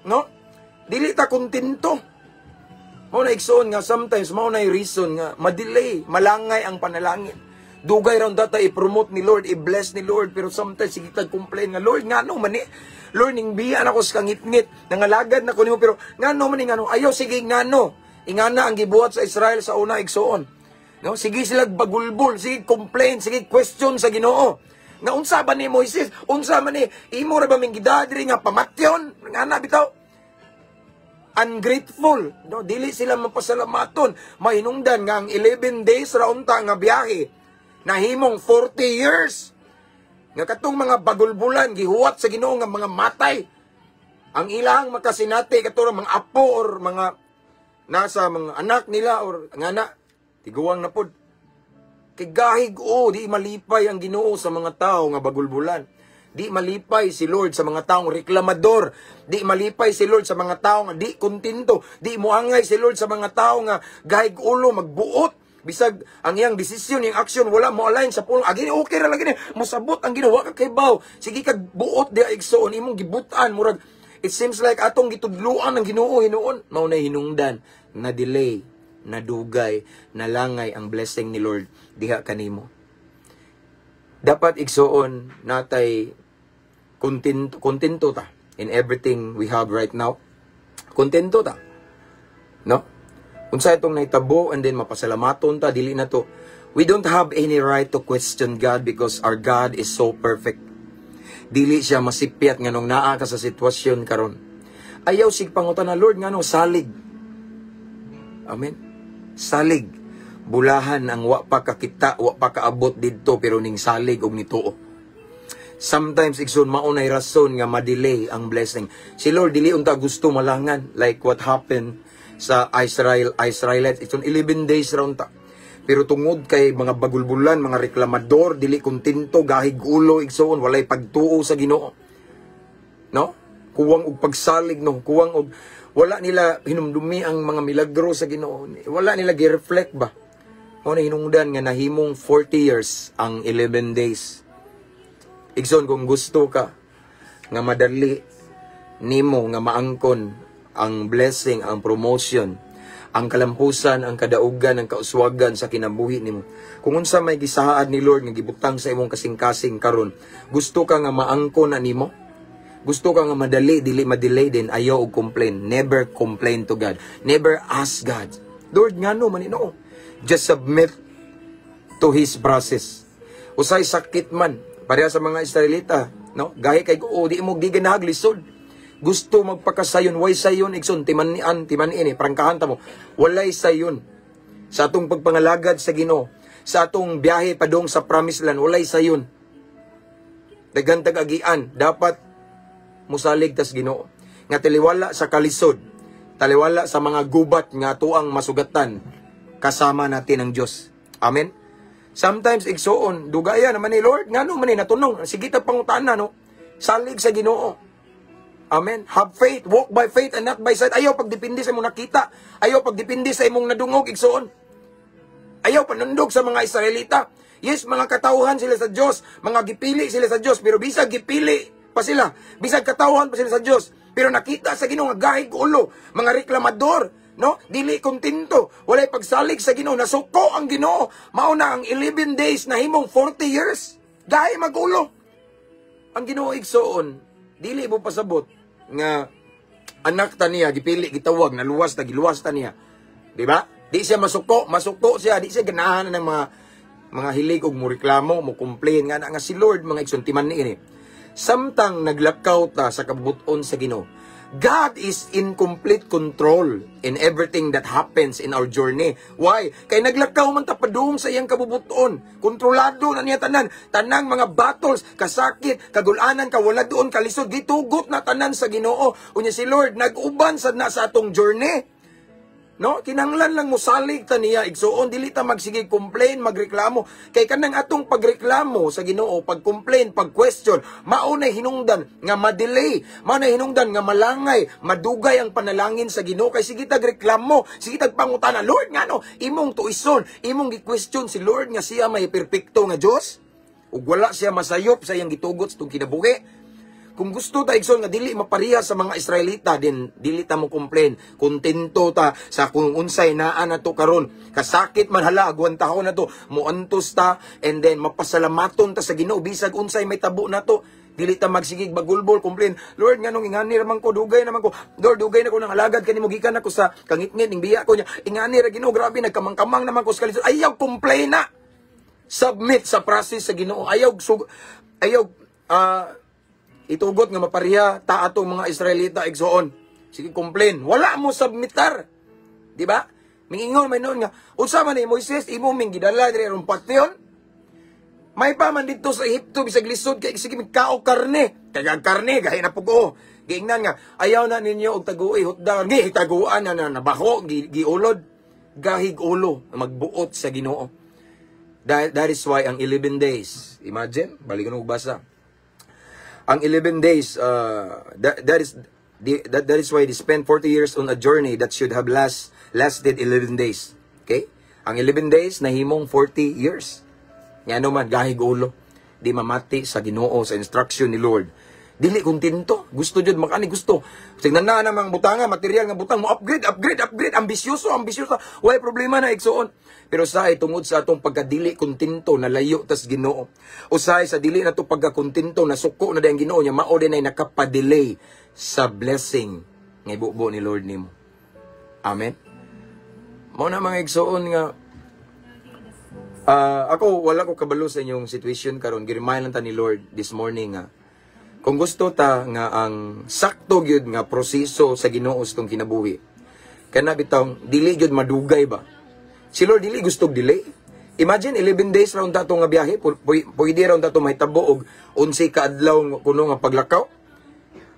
No? Dili ta kontento. Mao na igsoon nga sometimes mao na reason nga madelay, malangay ang panalangin. Dugay ra data i-promote ni Lord, i-bless ni Lord, pero sometimes sige tag complain nga Lord ngano man ni Lord ning biya na ko sa ngit-ngit, nangalagad na ko nimo pero ngano man ni ngano ayo sige ngano. Ingana ang gibuhat sa Israel sa una igsoon. No, sige sila bagulbol, sige complain, sige question sa Ginoo. Nga unsa ba ni Moises? Unsa man ni imo ra ba ming gidadiri nga pamatyon? Ngana bitaw? Ungrateful, no? Dili sila mapasalamaton. Mahinungdan nga ang 11 days ra unta nga biyahe nahimong 40 years. Nga katong mga bagulbulan gihuwat sa Ginoo nga mga matay. Ang ilang makasinati katong mga apo or mga nasa mga anak nila or ngana tiguwang na pod. Kay gahig di malipay ang Ginoo sa mga tao nga bagulbulan. Di malipay si Lord sa mga taong reklamador. Di malipay si Lord sa mga tao nga di kontento. Di muangay si Lord sa mga tao nga gahig ulo magbuot. Bisag ang iyang desisyon, yung action wala mo align sa pulong. Agini okay ra lagi ni. Mosabot ang Ginoo ka kay baw. Sige kag buot dia igsoon imong gibutan murag it seems like atong gitudluan ng Ginoo hinuon. Mao na hinungdan na delay, na dugay, na langay ang blessing ni Lord diha kanimo. Dapat igsoon natay kontento ta in everything we have right now. Kontento ta. No? Unsa itong naitabo and then mapasalamaton ta dili na to. We don't have any right to question God because our God is so perfect. Dili siya masipyat nganong naa ka sa sitwasyon karon. Ayaw sig pangutan na Lord nganong salig. Amen. Salig. Bulahan ang wa pa kakita, wa pa kaabot didto pero ning salig og nituo. Sometimes igsoon maunay rason nga madelay ang blessing. Si Lord dili unta gusto malangan like what happened sa Israelites. Igsoon 11 days ra unta. Pero tungod kay mga bagulbulan, mga reklamador, dili kontento, gahig ulo igsoon, walay pagtuo sa Ginoo. No? Kuwang og pagsalig no, kuwang og wala nila hinumdumi ang mga milagro sa Ginoo. Wala nila gi-reflect ba? Mo na hinungdan nga nahimong 40 years ang 11 days. Igsoon kung gusto ka nga madali nimo nga maangkon ang blessing, ang promotion, ang kalampusan, ang kadaugan, ang kauswagan sa kinabuhi nimo. Kung unsa may gisaad ni Lord nga gibutang sa imong kasing-kasing karon, gusto ka nga maangkon na nimo? Gusto ka nga madali, dili madelay din, ayaw og complain. Never complain to God. Never ask God, Lord, ngano man ino? Just submit to His process. Usay sakit man, pareha sa mga Israelita, no? Gahi kay di mo giganahag lisod. Gusto magpakasayon, way sayon igsoon timan-in prangkahan ta mo. Walay sayon. Sa atong pagpangalagad sa Ginoo, sa atong biyahe padong sa promised land, walay sayon. Daghan tag-agian, dapat musalig tas Ginoo. Nga taliwala sa kalisod, taliwala sa mga gubat nga tuang masugatan, kasama natin ang Dios. Amen. Sometimes igsoon, dugaya naman ni Lord, ngano man ni natunong, sige ta pangutana no. Salig sa Ginoo. Amen. Have faith, walk by faith and not by sight. Ayaw pagdepende sa imong nakita. Ayaw pagdepende sa imong nadungog igsoon. Ayaw panundog sa mga Israelita. Yes, mga katauhan sila sa Dios, mga gipili sila sa Dios, pero bisag gipili pa sila, bisag katauhan pa sila sa Dios, Pero nakita sa Ginoo nga gahig ulo, mga reklamador, no? Dili kontento, walay pagsalig sa Ginoo, nasuko ang Ginoo. Mao na ang 11 days na himong 40 years. Gahi magulo. Ang Ginoo igsoon, dili mo pasabot nga anak ta niya gipili gitawag naluwas ta giluwas ta niya. Di ba? Di siya masuko siya, di siya ganahan ng mga hilig og mo reklamo, mo complain nga si Lord mga igsuntiman ni ini. Samtang naglakaw ta sa kabuton sa Ginoo, God is in complete control in everything that happens in our journey. Why? Kay naglakaw man ta padung sa iyang kabubuton. Kontrolado na niya tanan. Tanang mga battles, kasakit, kagulanan, kawala doon, kalisod, gitugot na tanan sa Ginoo. Unya si Lord, nag-uban sad na sa atong journey. No, kinanglan lang mo salig ta niya igsuon, dili ta magsige complain, magreklamo. Kay kanang atong pagreklamo sa Ginoo, pag-complain, pag-question, mao na hinungdan nga ma-delay, mao na hinungdan nga malangay, madugay ang panalangin sa Ginoo. Kay sige tag reklamo, sige tag pangutana, Lord ngano imong tuison, imong gi-question si Lord nga siya may perpekto nga Dios, ug wala siya masayop sa iyang gitugot sa itong kinabuhi. Kung gusto ta igsoon nga dili mapariha sa mga Israelita, din dili ta mo complain, kontento ta sa kung unsay naa nato karon. Kasakit man hala agwan tahon na to, muantos ta and then mapasalamaton ta sa Ginoo bisag unsay may tabo nato. Dili ta magsigig bagulbol complain, Lord nganong ingani raman ko, dugay naman ko, Lord dugay na ko nang alagad kanimo gikan ako sa kangitngit ning biya ko niya, ingani ra Ginoo, grabe nagkamang-kamang naman ko sa kalisod. Ayaw complain na, submit sa process sa Ginoo. Ayaw itugot nga mapariha ta atong mga Israelita igsoon. Sige complain, wala mo submitar. Di ba? Mingingon may noon nga, unsa man ni Moises imo ming gidala diri ron patyon? May pa man dito sa Ehipto bisag lisod kay sige kao karne. Kay karne gahi na pugo. Giingnan nga, ayaw na ninyo og tagui hutdan. Gi taguan na nabaho giulod. Gahig ulo magbuot sa Ginoo. That is why ang 11 days, imagine, balikan og basa. Ang 11 days, that is why they spent 40 years on a journey that should have lasted 11 days. Okay? Ang 11 days, nahimong 40 years. Nga naman, gahig ulo. Di mamati sa Ginoo, sa instruction ni Lord. Dili kontento. Gusto jud makani gusto. Tignan na namang butanga, material nga butang mo upgrade. Ambisyoso. Why problema na igsuon. Pero sa tungod sa atong pagkadili kontento na layo tas Ginoo. Usahay sa dili na to pagkakontento na suko na dayang Ginoo niya, mao din ay nakapadelay sa blessing nga ibubo ni Lord nimo. Amen. Mao na mga igsuon nga ako wala ko kabalo sa inyong situation karon. Giremay lang ta ni Lord this morning nga kung gusto ta nga ang sakto gyud nga proseso sa Ginoo sa tong kinabuhi. Kana bitaw dili gyud madugay ba? Si Lord dili gustog delay. Imagine 11 days raw ta nga biyahe, pwede raw ta mahitabo og 11 ka adlaw kuno nga paglakaw.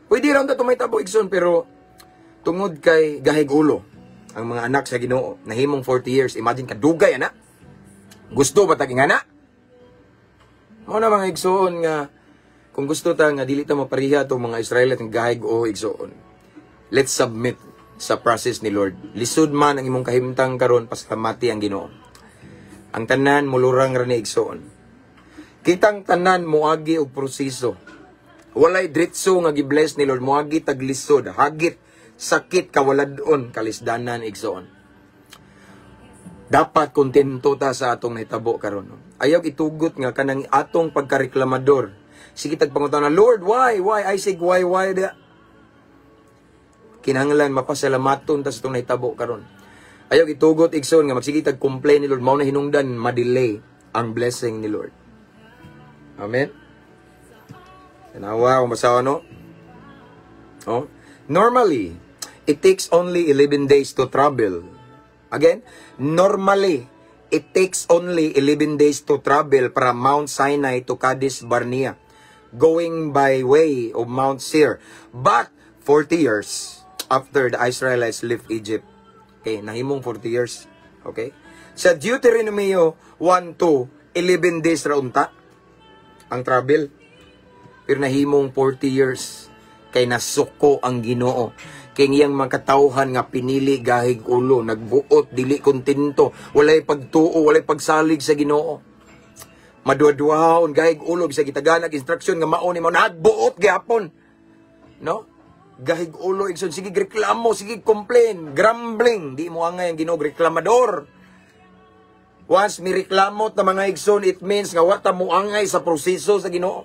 Pwede raw ta mahitabo igsoon pero tungod kay gahig ulo ang mga anak sa Ginoo nahimong 40 years. Imagine kadugay ana. Gusto ba ta ana? Mo na mga igsoon nga kung gusto ta nga dili ta mapariha tong mga Israelite nga gahig o igsoon. Let's submit sa process ni Lord. Lisod man ang imong kahimtang karon, pasalamati ang Ginoo. Ang tanan mulurang ra ni igsoon. Kitang tanan moagi og proseso. Walay diretso nga gi-bless ni Lord, moagi tag lisod, hagit, sakit, kawaladon, kalisdanan igsoon. Dapat kontento ta sa atong nahitabo karon. Ayaw itugot nga kanang atong pagkareklamador. Sige tag pangutana, Lord, why? I say why kinahanglan mapasalamaton ta sa itong nahitabo karon. Ayaw itugot igsoon nga magsige tag complain ni Lord, mao na hinungdan ma-delay ang blessing ni Lord. Amen. Tanawa kung basawa no? Oh? Normally, it takes only 11 days to travel. Again, normally, it takes only 11 days to travel from Mount Sinai to Kadesh Barnea, going by way of Mount Seir. But 40 years after the Israelites left Egypt. Okay, nahimong 40 years. Okay? Sa Deuteronomy 1:2, 11 days ra unta ang travel. Pero nahimong 40 years kay nasuko ang Ginoo. Kay iyang mga katawhan nga pinili gahig ulo, nagbuot, dili kontento, walay pagtuo, walay pagsalig sa Ginoo. Maduwa-duwahon gahig ulo bisag gitaganag instruction nga mao ni mo nagbuot gyapon. No? Gahig ulo igsoon, sige reklamo, sige complain, grumbling, di mo angay ang Ginoo reklamador. Once mi reklamot na mga igsoon, it means nga wata mo angay sa proseso sa Ginoo.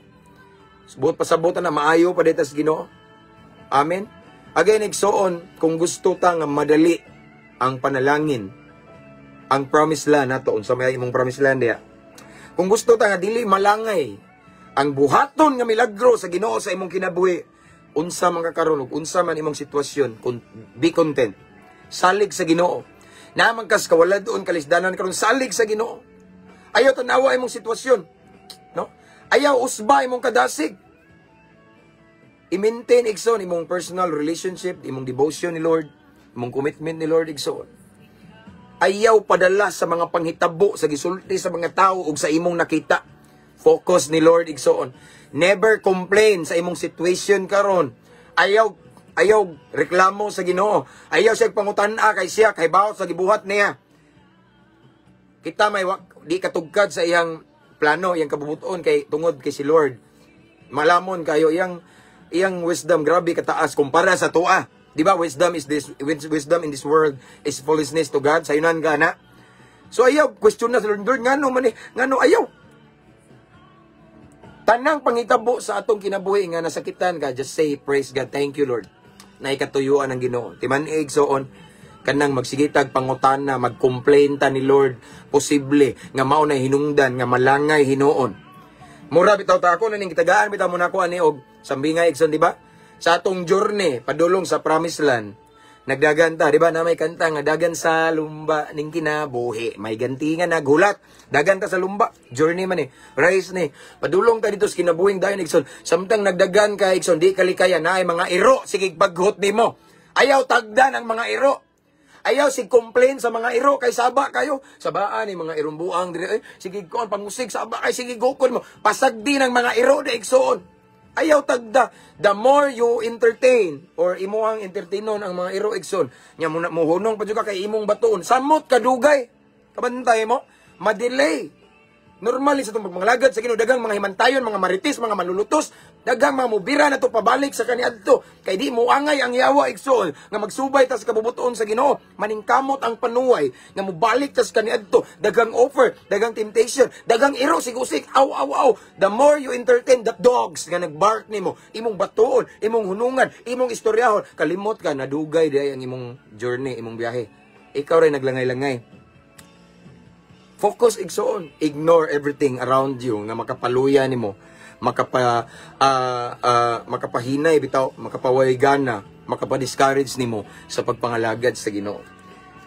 Subot pasabutan na maayo pa dito sa Ginoo. Amen. Again igsoon, kung gusto ta nga madali ang panalangin, ang promised land nato, unsa may imong promised land diya. Kung gusto ta nga dili malangay ang buhaton nga milagro sa Ginoo sa imong kinabuhi, unsa man kakaron ug unsa man imong sitwasyon, be content. Salig sa Ginoo. Naman kas kawala doon kalisdanan karon, salig sa Ginoo. Ayaw tanawa imong sitwasyon, no? Ayaw usba imong kadasig. I-maintain igsoon imong personal relationship, imong devotion ni Lord, imong commitment ni Lord igsoon. Ayaw padala sa mga panghitabo sa gisulti sa mga tao ug sa imong nakita. Focus ni Lord igsoon. Never complain sa imong situation karon. Ayaw reklamo sa Ginoo. Ayaw siya pangutan-a kay siya kay bawat sa gibuhat niya. Kita may di katugkad sa iyang plano, iyang kabubuton kay tungod kay si Lord. Malamon kayo iyang wisdom grabe kataas kumpara sa tuwa. Di ba wisdom in this world is foolishness to God. Sayunan ka na. So ayaw question na sa Lord, ngano man ngano ayaw. Tanang pangitabo sa atong kinabuhi nga nasakitan ka, just say praise God, thank you Lord. Na ikatuyuan ng Ginoo. Timanig soon kanang magsigitag pangutana, mag-complain ta ni Lord, posible nga mao na hinungdan nga malangay hinuon. Mura bitaw ta ako naning kitagaan bitaw mo nako ani og sambingay igsoon, di ba? Sa atong journey padulong sa promised land, nagdagan ta, di ba? Na may kanta nga dagan sa lumba ning kinabuhi. May ganti nga naghulat. Dagan ta sa lumba. Journey man Rise ni. Padulong ta dito sa kinabuhing dayon igsoon. Samtang nagdagan ka igsoon, di kalikaya na ay mga iro sige paghut nimo. Ayaw tagdan ang mga iro. Ayaw sig complain sa mga iro kay saba kayo. Sabaan ni mga irong buang diri. Sige kon pangusig saba kay sige gukon mo. Pasagdi ng mga iro na igsoon. Ayaw tagda. The more you entertain or imuhang entertainon ang mga iro igsoon, nya muhunong pa jud ka kay imong batuon. Samot kadugay. Kabantay mo, madelay. Normal sa itong pagmangalagad sa Ginoo, dagang mga himantayon, mga maritis, mga manlulutos, dagang mga mubira na to pabalik sa kaniadto. Kay di mo angay ang yawa igsoon nga magsubay ta sa kabubuton sa Ginoo, maningkamot ang panuway nga mubalik ta sa kaniadto, dagang offer, dagang temptation, dagang iro sigusik, aw. The more you entertain the dogs nga nagbark nimo, imong batuon, imong hunungan, imong istoryahon, kalimot ka nadugay di ang imong journey, imong biyahe. Ikaw ray naglangay-langay. Focus igsoon, ignore everything around you nga makapaluya nimo, makapahinay bitaw, makapawaygana, makapa-discourage nimo sa pagpangalagad sa Ginoo.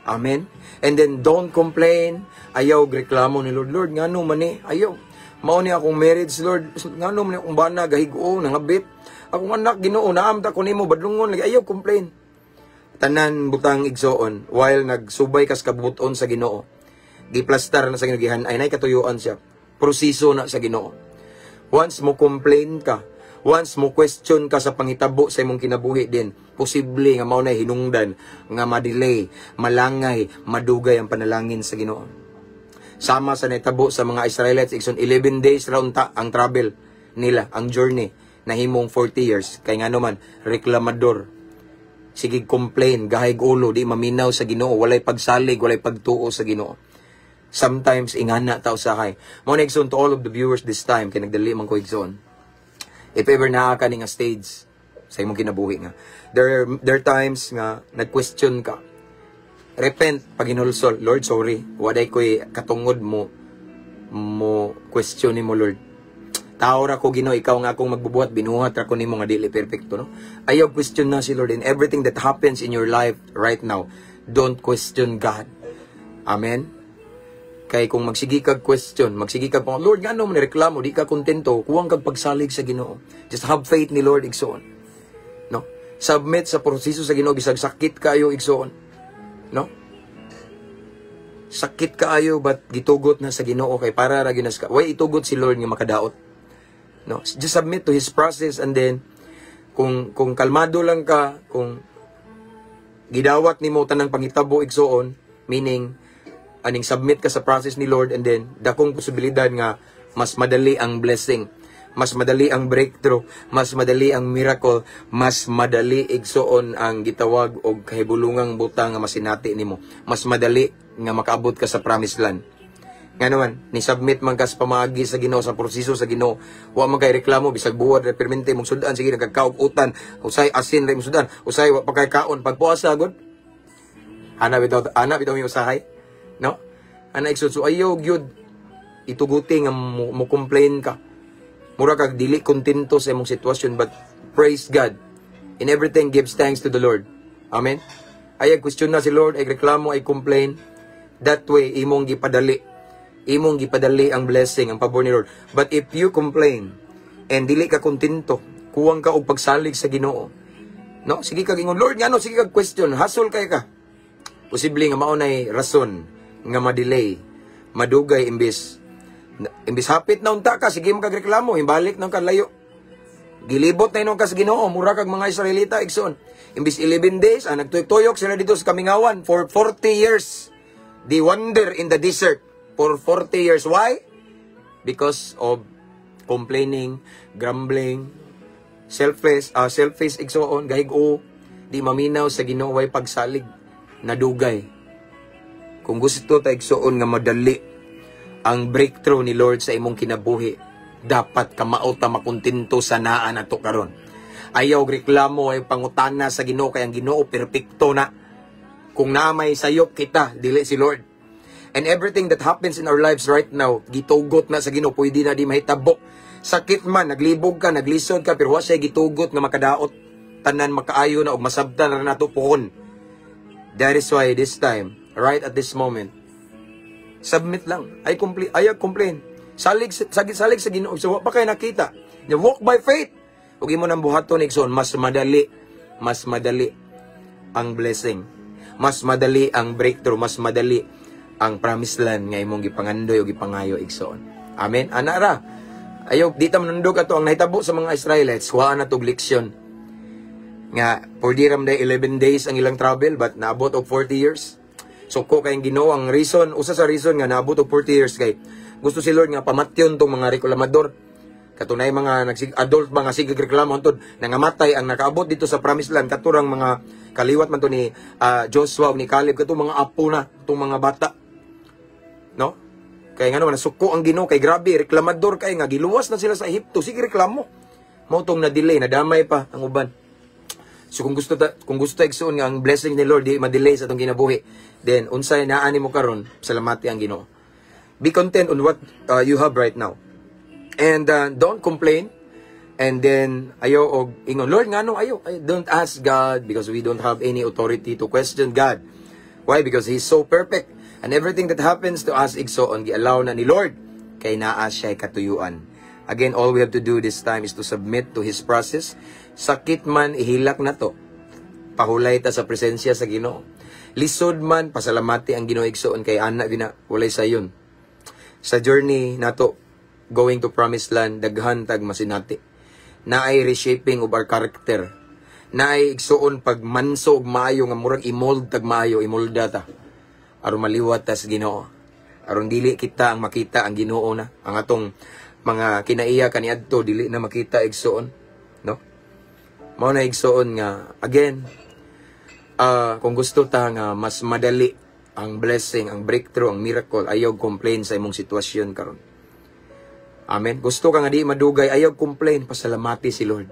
Amen. And then don't complain. Ayaw reklamo ni Lord, Lord ngano man ayaw. Mao ni akong marriage Lord, ngano man akong bana gahigo nangabit. Akong anak Ginoo naamta ko nimo badlungon lagi, ayaw complain. Tanan butang igsoon while nagsubay kas kabuton sa Ginoo. Giplastar na sa Ginoo, gihanay nay katuyuan siya. Proseso na sa Ginoo. Once mo complain ka, once mo question ka sa pangitabo sa imong kinabuhi din, posible nga mao na hinungdan nga madelay, malangay, madugay ang panalangin sa Ginoo. Sama sa naitabo sa mga Israelites, 11 days ra unta ang travel nila, ang journey nahimong 40 years. Kay ngano man reklamador. Sige complain, gahig ulo, di maminaw sa Ginoo, walay pagsalig, walay pagtuo sa Ginoo. Sometimes ingana tao sa kay. Mo na igsoon to all of the viewers this time kay nagdali man ko igsoon. If ever naa ka ning stage sa imong kinabuhi nga, there are times nga nag-question ka. Repent pag hinulsol, Lord sorry, waday koy katungod mo question nimo Lord. Tao ra ko Ginoo, ikaw nga akong magbubuhat, binuhat ra ko nimo nga dili perfecto no. Ayaw question na si Lord in everything that happens in your life right now. Don't question God. Amen. Kay kung magsigi kag question, magsigi kag Lord ngano man reklamo, di ka kontento, kuwang kag pagsalig sa Ginoo. Just have faith ni Lord igsoon. No? Submit sa proseso sa Ginoo, bisag sakit kaayo igsoon. No? Sakit kaayo but gitugot na sa Ginoo kay para ra ginas ka. Way itugot si Lord nga makadaot. No? Just submit to his process and then kung kalmado lang ka, kung gidawat nimo tanang pangitabo igsoon, meaning aning submit ka sa process ni Lord and then dakong posibilidad nga mas madali ang blessing, mas madali ang breakthrough, mas madali ang miracle, mas madali igsoon ang gitawag og kahibulungang butang nga masinati nimo. Mas madali nga makaabot ka sa promised land. Nga naman, ni submit man ka sa pamagi sa Ginoo, sa proseso sa Ginoo. Wa man kay reklamo bisag buwad ra permente mong sudan, sige nagkakaug-utan, usay asin ra mong sudan, usay wa pa kay kaon pagpuasa gud. Ana bitaw mi usahay, no? Ana igsoon so ayaw gyud ituguti nga mo complain ka. Mura kag dili kontento sa imong sitwasyon, but praise God. In everything gives thanks to the Lord. Amen. Ay question na si Lord, ay reklamo, ay complain. That way imong gipadali. Imong gipadali ang blessing, ang pabor ni Lord. But if you complain and dili ka kontento, kuwang ka og pagsalig sa Ginoo. No, sige kag ingon, Lord, ngano sige kag question, hasol kay ka. Posible nga mao nay rason nga ma-delay, madugay imbis hapit na unta ka, sige mo kagreklamo, himbalik ng kalayo. Gilibot na inong ka sa Ginoo, mura kag mga Israelita, igsoon. Imbis 11 days, nagtuyok sila dito sa Kamingawan for 40 years. They wander in the desert for 40 years. Why? Because of complaining, grumbling, selfish igsoon, gahig-o, di maminaw sa Ginoo, way pagsalig, nadugay. Kung gusto ta igsoon nga madali ang breakthrough ni Lord sa imong kinabuhi, dapat ka mauta makontento sa naa nato karon. Ayaw reklamo ay pangutana sa Ginoo, kay ang Ginoo perpekto na. Kung namay sayop kita, dili si Lord. And everything that happens in our lives right now, gitugot na sa Ginoo, pwede na di mahitabo. Sakit man, naglibog ka, naglisod ka, pero wa siya gitugot nga makadaot, tanan makaayo na og masabtan na nato pohon. That is why this time, right at this moment, submit lang. Ayaw complain. Salig sa Ginoo. So, pa kayo nakita. Walk by faith. Huwag mo nang buhaton, Ikson. Mas madali ang blessing. Mas madali ang breakthrough. Mas madali ang promised land nga imong gipangandoy o gipangayo, Ikson. Amen? Anara. Ayaw, di ta manundog ato ang nahitabo sa mga Israelites. Huwaan na itong leksyon. Nga, for diram day 11 days ang ilang travel, but naabot og 40 years. So ko kayong Ginoo ang reason, usa sa reason nga naabot og 40 years kay gusto si Lord nga pamatyon tong mga reklamador. Katunay mga adult mga sigig reklamo antod nangamatay ang nakaabot dito sa promised land, katurang mga kaliwat man to ni Joshua ug ni Caleb, katong mga apo na tong mga bata. No? Kay ngano nasuko ang Ginoo, kay grabe reklamador kay nga giluwas na sila sa Ehipto, sige reklamo. Mao tong na delay, nadamay pa ang uban. So kung gusto igsuon nga ang blessing ni Lord di ma-delay sa atong kinabuhi, then unsay naani mo karon, salamati ang Ginoo. Be content on what you have right now. And don't complain. And then ayo og ingon, Lord ngano ayo? Don't ask God because we don't have any authority to question God. Why? Because He's so perfect. And everything that happens to us igsoon gi-allow na ni Lord kay naa siya katuyuan. Again, all we have to do this time is to submit to His process. Sakit man, ihilak na to. Pahulay ta sa presensya sa Ginoo. Lisod man, pasalamati ang Ginoo igsoon kay ana bina walay sayon. Sa journey nato going to promised land, daghan tag masinati. Naay reshaping of our character. Naay igsoon pag manso og maayo nga murag imold tag maayo, imolda ta. Aron maliwat ta sa Ginoo. Aron dili kita ang makita ang Ginoo na. Ang atong mga kinaiya kaniadto dili na makita igsoon, no? Mao na igsoon nga again, kung gusto ta nga mas madali ang blessing, ang breakthrough, ang miracle, ayaw complain sa imong sitwasyon karon. Amen. Gusto ka nga di madugay, ayaw complain, pasalamati si Lord.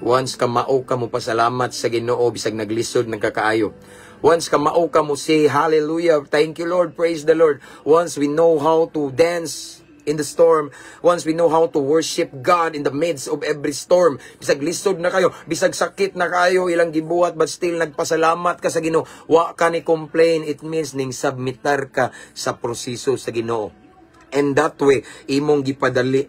Once ka mao ka mo pasalamat sa Ginoo bisag naglisod nagkakaayo. Once ka mao ka mo say hallelujah, thank you Lord, praise the Lord. Once we know how to dance in the storm, once we know how to worship God in the midst of every storm, bisag lisod na kayo, bisag sakit na kayo, ilang gibuhat, but still nagpasalamat ka sa Ginoo, wa ka ni complain, it means ning submitar ka sa proseso sa Ginoo. And that way, imong gipadali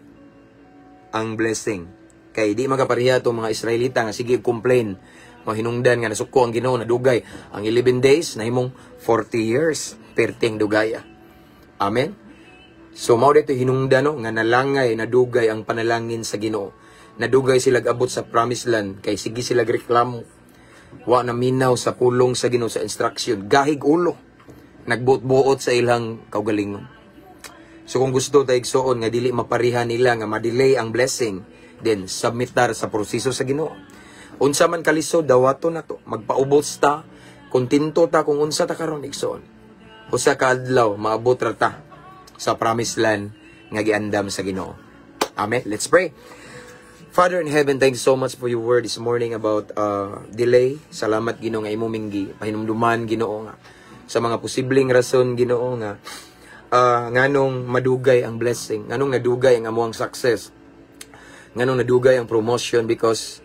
ang blessing. Kay di magapareha itong mga Israelita nga sige complain, mahinungdan nga nasuko ang Ginoo na dugay. Ang 11 days na imong 40 years, perting dugaya. Amen? So mao dito hinungdan no nga nalangay nadugay ang panalangin sa Ginoo. Nadugay sila abot sa promised land kay sige sila reklamo. Wa na minaw sa pulong sa Ginoo sa instruction, gahig ulo. Nagbuot-buot sa ilang kaugalingon. So kung gusto ta igsuon nga dili maparihan nila nga ma-delay ang blessing, then submitar sa proseso sa Ginoo. Unsa man kalisod dawato na to, magpaubos ta, kontento ta kung unsa ta karon igsuon. Usa ka adlaw maabot ra ta sa promised land nga giandam sa Ginoo. Amen. Let's pray. Father in heaven, thanks so much for your word this morning about delay. Salamat Ginoo nga imo minggi pahinumduman Ginoo nga sa mga posibleng rason Ginoo nga nganong madugay ang blessing, nganong nadugay ang amuang success, nganong nadugay ang promotion, because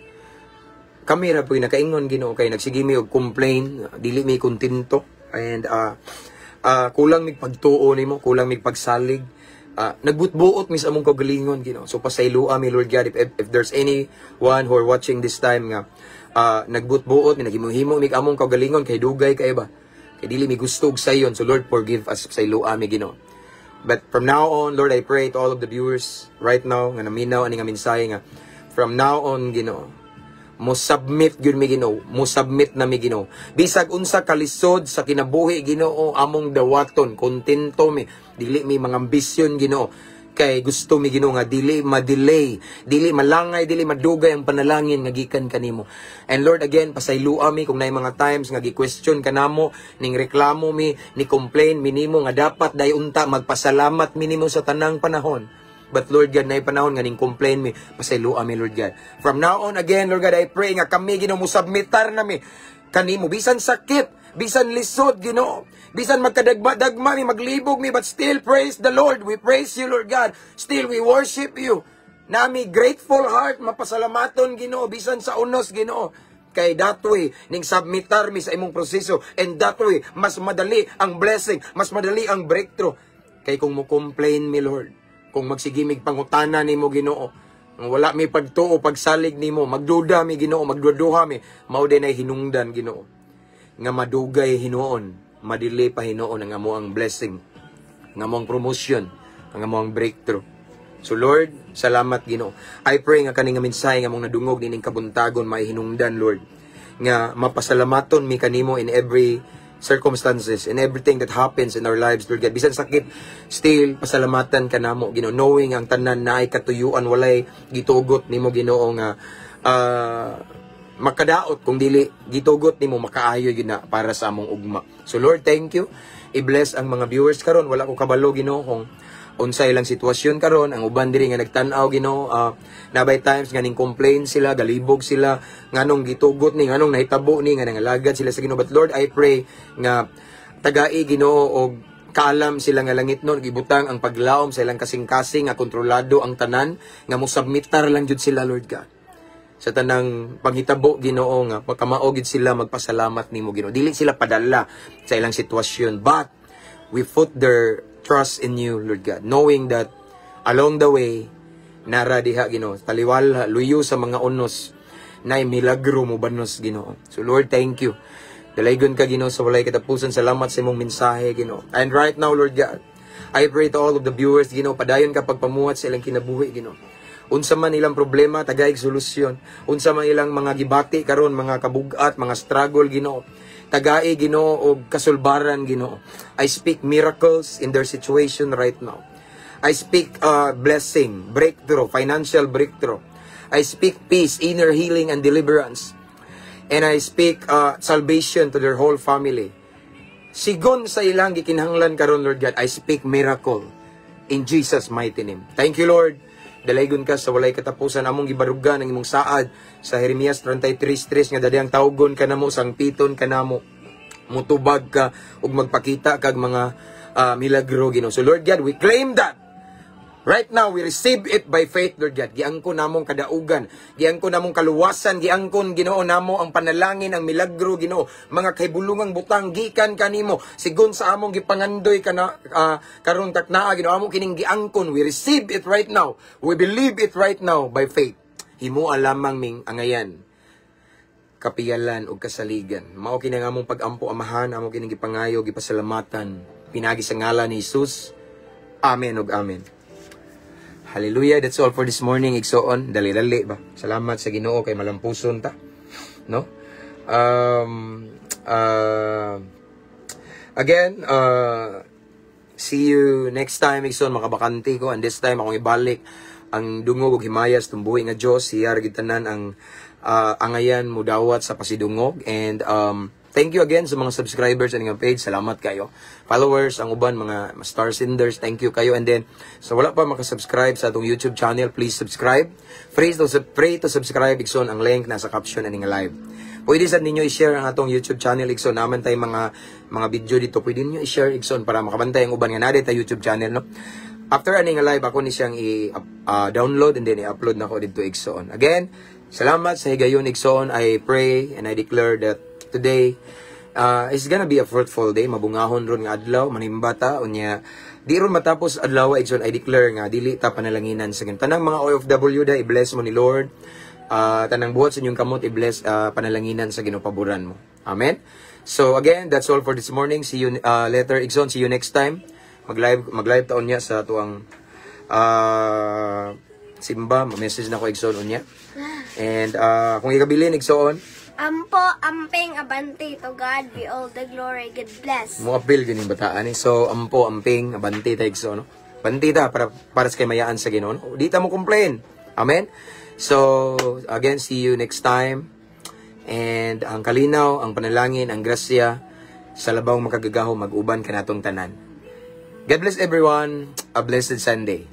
kami ra po'y nakaingon Ginoo kay nagsigimi og complain, dili mi kontento, and kulang mig pagtuo nimo, kulang mig pagsalig, nagbutbuot mis among kagalingon Ginoo. So pasayloa mi Lord God, if there's anyone who are watching this time nga nagbutbuot mi, naghimo-himo mig among kagalingon kay dugay kay ba, kay dili mi gusto og sayon. So Lord, forgive us sa iluwa mi Ginoo. But from now on, Lord, I pray to all of the viewers right now nga naminaw ani nga mensahe nga from now on Ginoo, mo submit gyud mi Ginoo, mo submit na mi Ginoo. Bisag unsa kalisod sa kinabuhi Ginoo among dawaton, kontento mi, dili mi mga ambisyon Ginoo. Kay gusto mi Ginoo nga dili ma-delay, dili malangay, dili madugay ang panalangin nga gikan kanimo. And Lord, again, pasaylua mi kung naay mga times nga gi-question kanamo, ning reklamo mi, ni complain mi nimo nga dapat day unta magpasalamat mi nimo sa tanang panahon. But Lord God, naay panahon nga ning complain mi, pasaylua mi Lord God. From now on again, Lord God, I pray nga kami Ginoo mo submitar na mi kanimo, bisan sakit, bisan lisod Ginoo, bisan magkadagma-dagma mi, maglibog mi, but still praise the Lord. We praise you Lord God. Still we worship you. Nami grateful heart, mapasalamaton Ginoo, bisan sa unos Ginoo. Kay that way, ning submitar mi sa imong proseso, and that way, mas madali ang blessing, mas madali ang breakthrough. Kay kung mo complain mi Lord, kung magsigimig pangutana nimo Ginoo, wala mi pagtuo, pagsalig nimo, magduda mi Ginoo, magduduha mi, mao din ay hinungdan Ginoo nga madugay hinuon, madili pa hinuon ang amuang blessing, ang amuang promotion, ang amuang breakthrough. So Lord, salamat Ginoo. I pray nga kaning mensahe nga mong nadungog nining kabuntagon maihinungdan Lord, nga mapasalamaton mi kanimo in every circumstances, in everything that happens in our lives Lord God. Bisan sakit, still pasalamatan ka namo Ginoo, knowing ang tanan na ay katuyuan, walay gitugot nimo Ginoo nga makadaot kung dili gitugot nimo makaayo gyud na para sa among ugma. So Lord, thank you. I-bless ang mga viewers karon. Wala ko kabalo Ginoo kung unsay lang sitwasyon karon. Ang uban diri nga nagtan-aw Ginoo, nabay times nga ning complain sila, galibog sila, nganong gitugot ni, nganong nahitabo ni nga nangalagad sila sa Ginoo. But Lord, I pray nga tagai Ginoo og kaalam sila nga langit nun, gibutang ang paglaom sa ilang kasing-kasing nga kontrolado ang tanan, nga mo submitar lang jud sila Lord God sa tanang panghitabo Ginoo, nga pagkamaogid sila magpasalamat nimo Ginoo. Dili sila padala sa ilang sitwasyon, but we put their trust in you Lord God, knowing that along the way nara diha Ginoo, taliwala luyo sa mga unos nay milagro mo banos Ginoo. So Lord, thank you. Dalaygon ka Ginoo sa walay katapusan. Salamat sa imong mensahe Ginoo. And right now Lord God, I pray to all of the viewers Ginoo, padayon ka pagpamuhat sa ilang kinabuhi Ginoo. Unsa man ilang problema, tagaig solusyon. Unsa man ilang mga gibati karon, mga kabugat, mga struggle Ginoo, tagai Ginoo og kasulbaran Ginoo. I speak miracles in their situation right now. I speak blessing, breakthrough, financial breakthrough. I speak peace, inner healing and deliverance. And I speak salvation to their whole family. Sigon sa ilang gikinahanglan karon Lord God, I speak miracle in Jesus mighty name. Thank you Lord. Dalaygon ka sa walay katapusan among gibarugan ang imong saad sa Jeremias 33:3 nga dadayang tawgon ka namo, sangpiton ka namo, mutubag ka ug magpakita kag mga milagro Ginoo. So Lord God, we claim that. Right now, we receive it by faith, Lord God. Giangkon namong kadaugan, giangkon namong kaluwasan, giangkon Ginoo namo ang panalangin, ang milagro Ginoo, mga kahibulungang butang gikan kanimo, sigon sa among gipangandoy kana karon taknaa Ginoo, among kining giangkon. We receive it right now. We believe it right now by faith. Himoa lamang ming angayan, kapiyalan ug kasaligan. Mao kini nga among pagampo amahan, among kining gipangayo, gipasalamatan, pinagi sa ngalan ni Jesus. Amen ug amen. Hallelujah. That's all for this morning. Igsoon, dali-dali ba? Salamat sa Ginoo kay malampuson ta. No? Again, See you next time, igsoon, makabakante ko. And this time, akong ibalik ang dungog ug himayas tumbuhi nga Dios, siya gitanan ang angayan mo dawat sa pasidungog. And thank you again sa mga subscribers sa inyong page. Salamat kayo. Followers, ang uban, mga star senders, thank you kayo. And then, so wala pa makasubscribe sa atong YouTube channel, please subscribe. Free to subscribe, igsoon, ang link nasa caption aning live. Pwede sa ninyo i-share ang atong YouTube channel, igsoon. Naman tayo mga video dito. Pwede ninyo i-share, igsoon, para makabantay ang uban nga natin tayo YouTube channel, no? After aning live, ako ni siyang i-download and then i-upload na ko dito, igsoon. Again, salamat sa higayon, igsoon. I pray and I declare that today is gonna be a fruitful day. Mabungahon ron nga adlaw, manimbata, unya. Di ron matapos adlaw, igsoon, I declare nga, dili ta panalanginan sa tanang mga OFW da, i-bless mo ni Lord. Tanang buhat sa inyong kamot, i-bless panalanginan sa ginupaboran mo. Amen? So again, that's all for this morning. See you later, igsoon. See you next time. Mag-live taon niya sa tuang simba, message na ko igsoon niya. And kung ikabilin igsoon, Ampo, amping, abante, to God be all the glory, God bless. mo appeal ganing bataan eh. So ampo, amping, abante ta igsoon, no? Banti ta para sa kay mayaan sa Ginoo, no? Di ta mo complain. Amen. So again, see you next time. And ang kalinaw, ang panalangin, ang grasya sa labang makagagaho mag-uban kanatong tanan. God bless everyone. A blessed Sunday.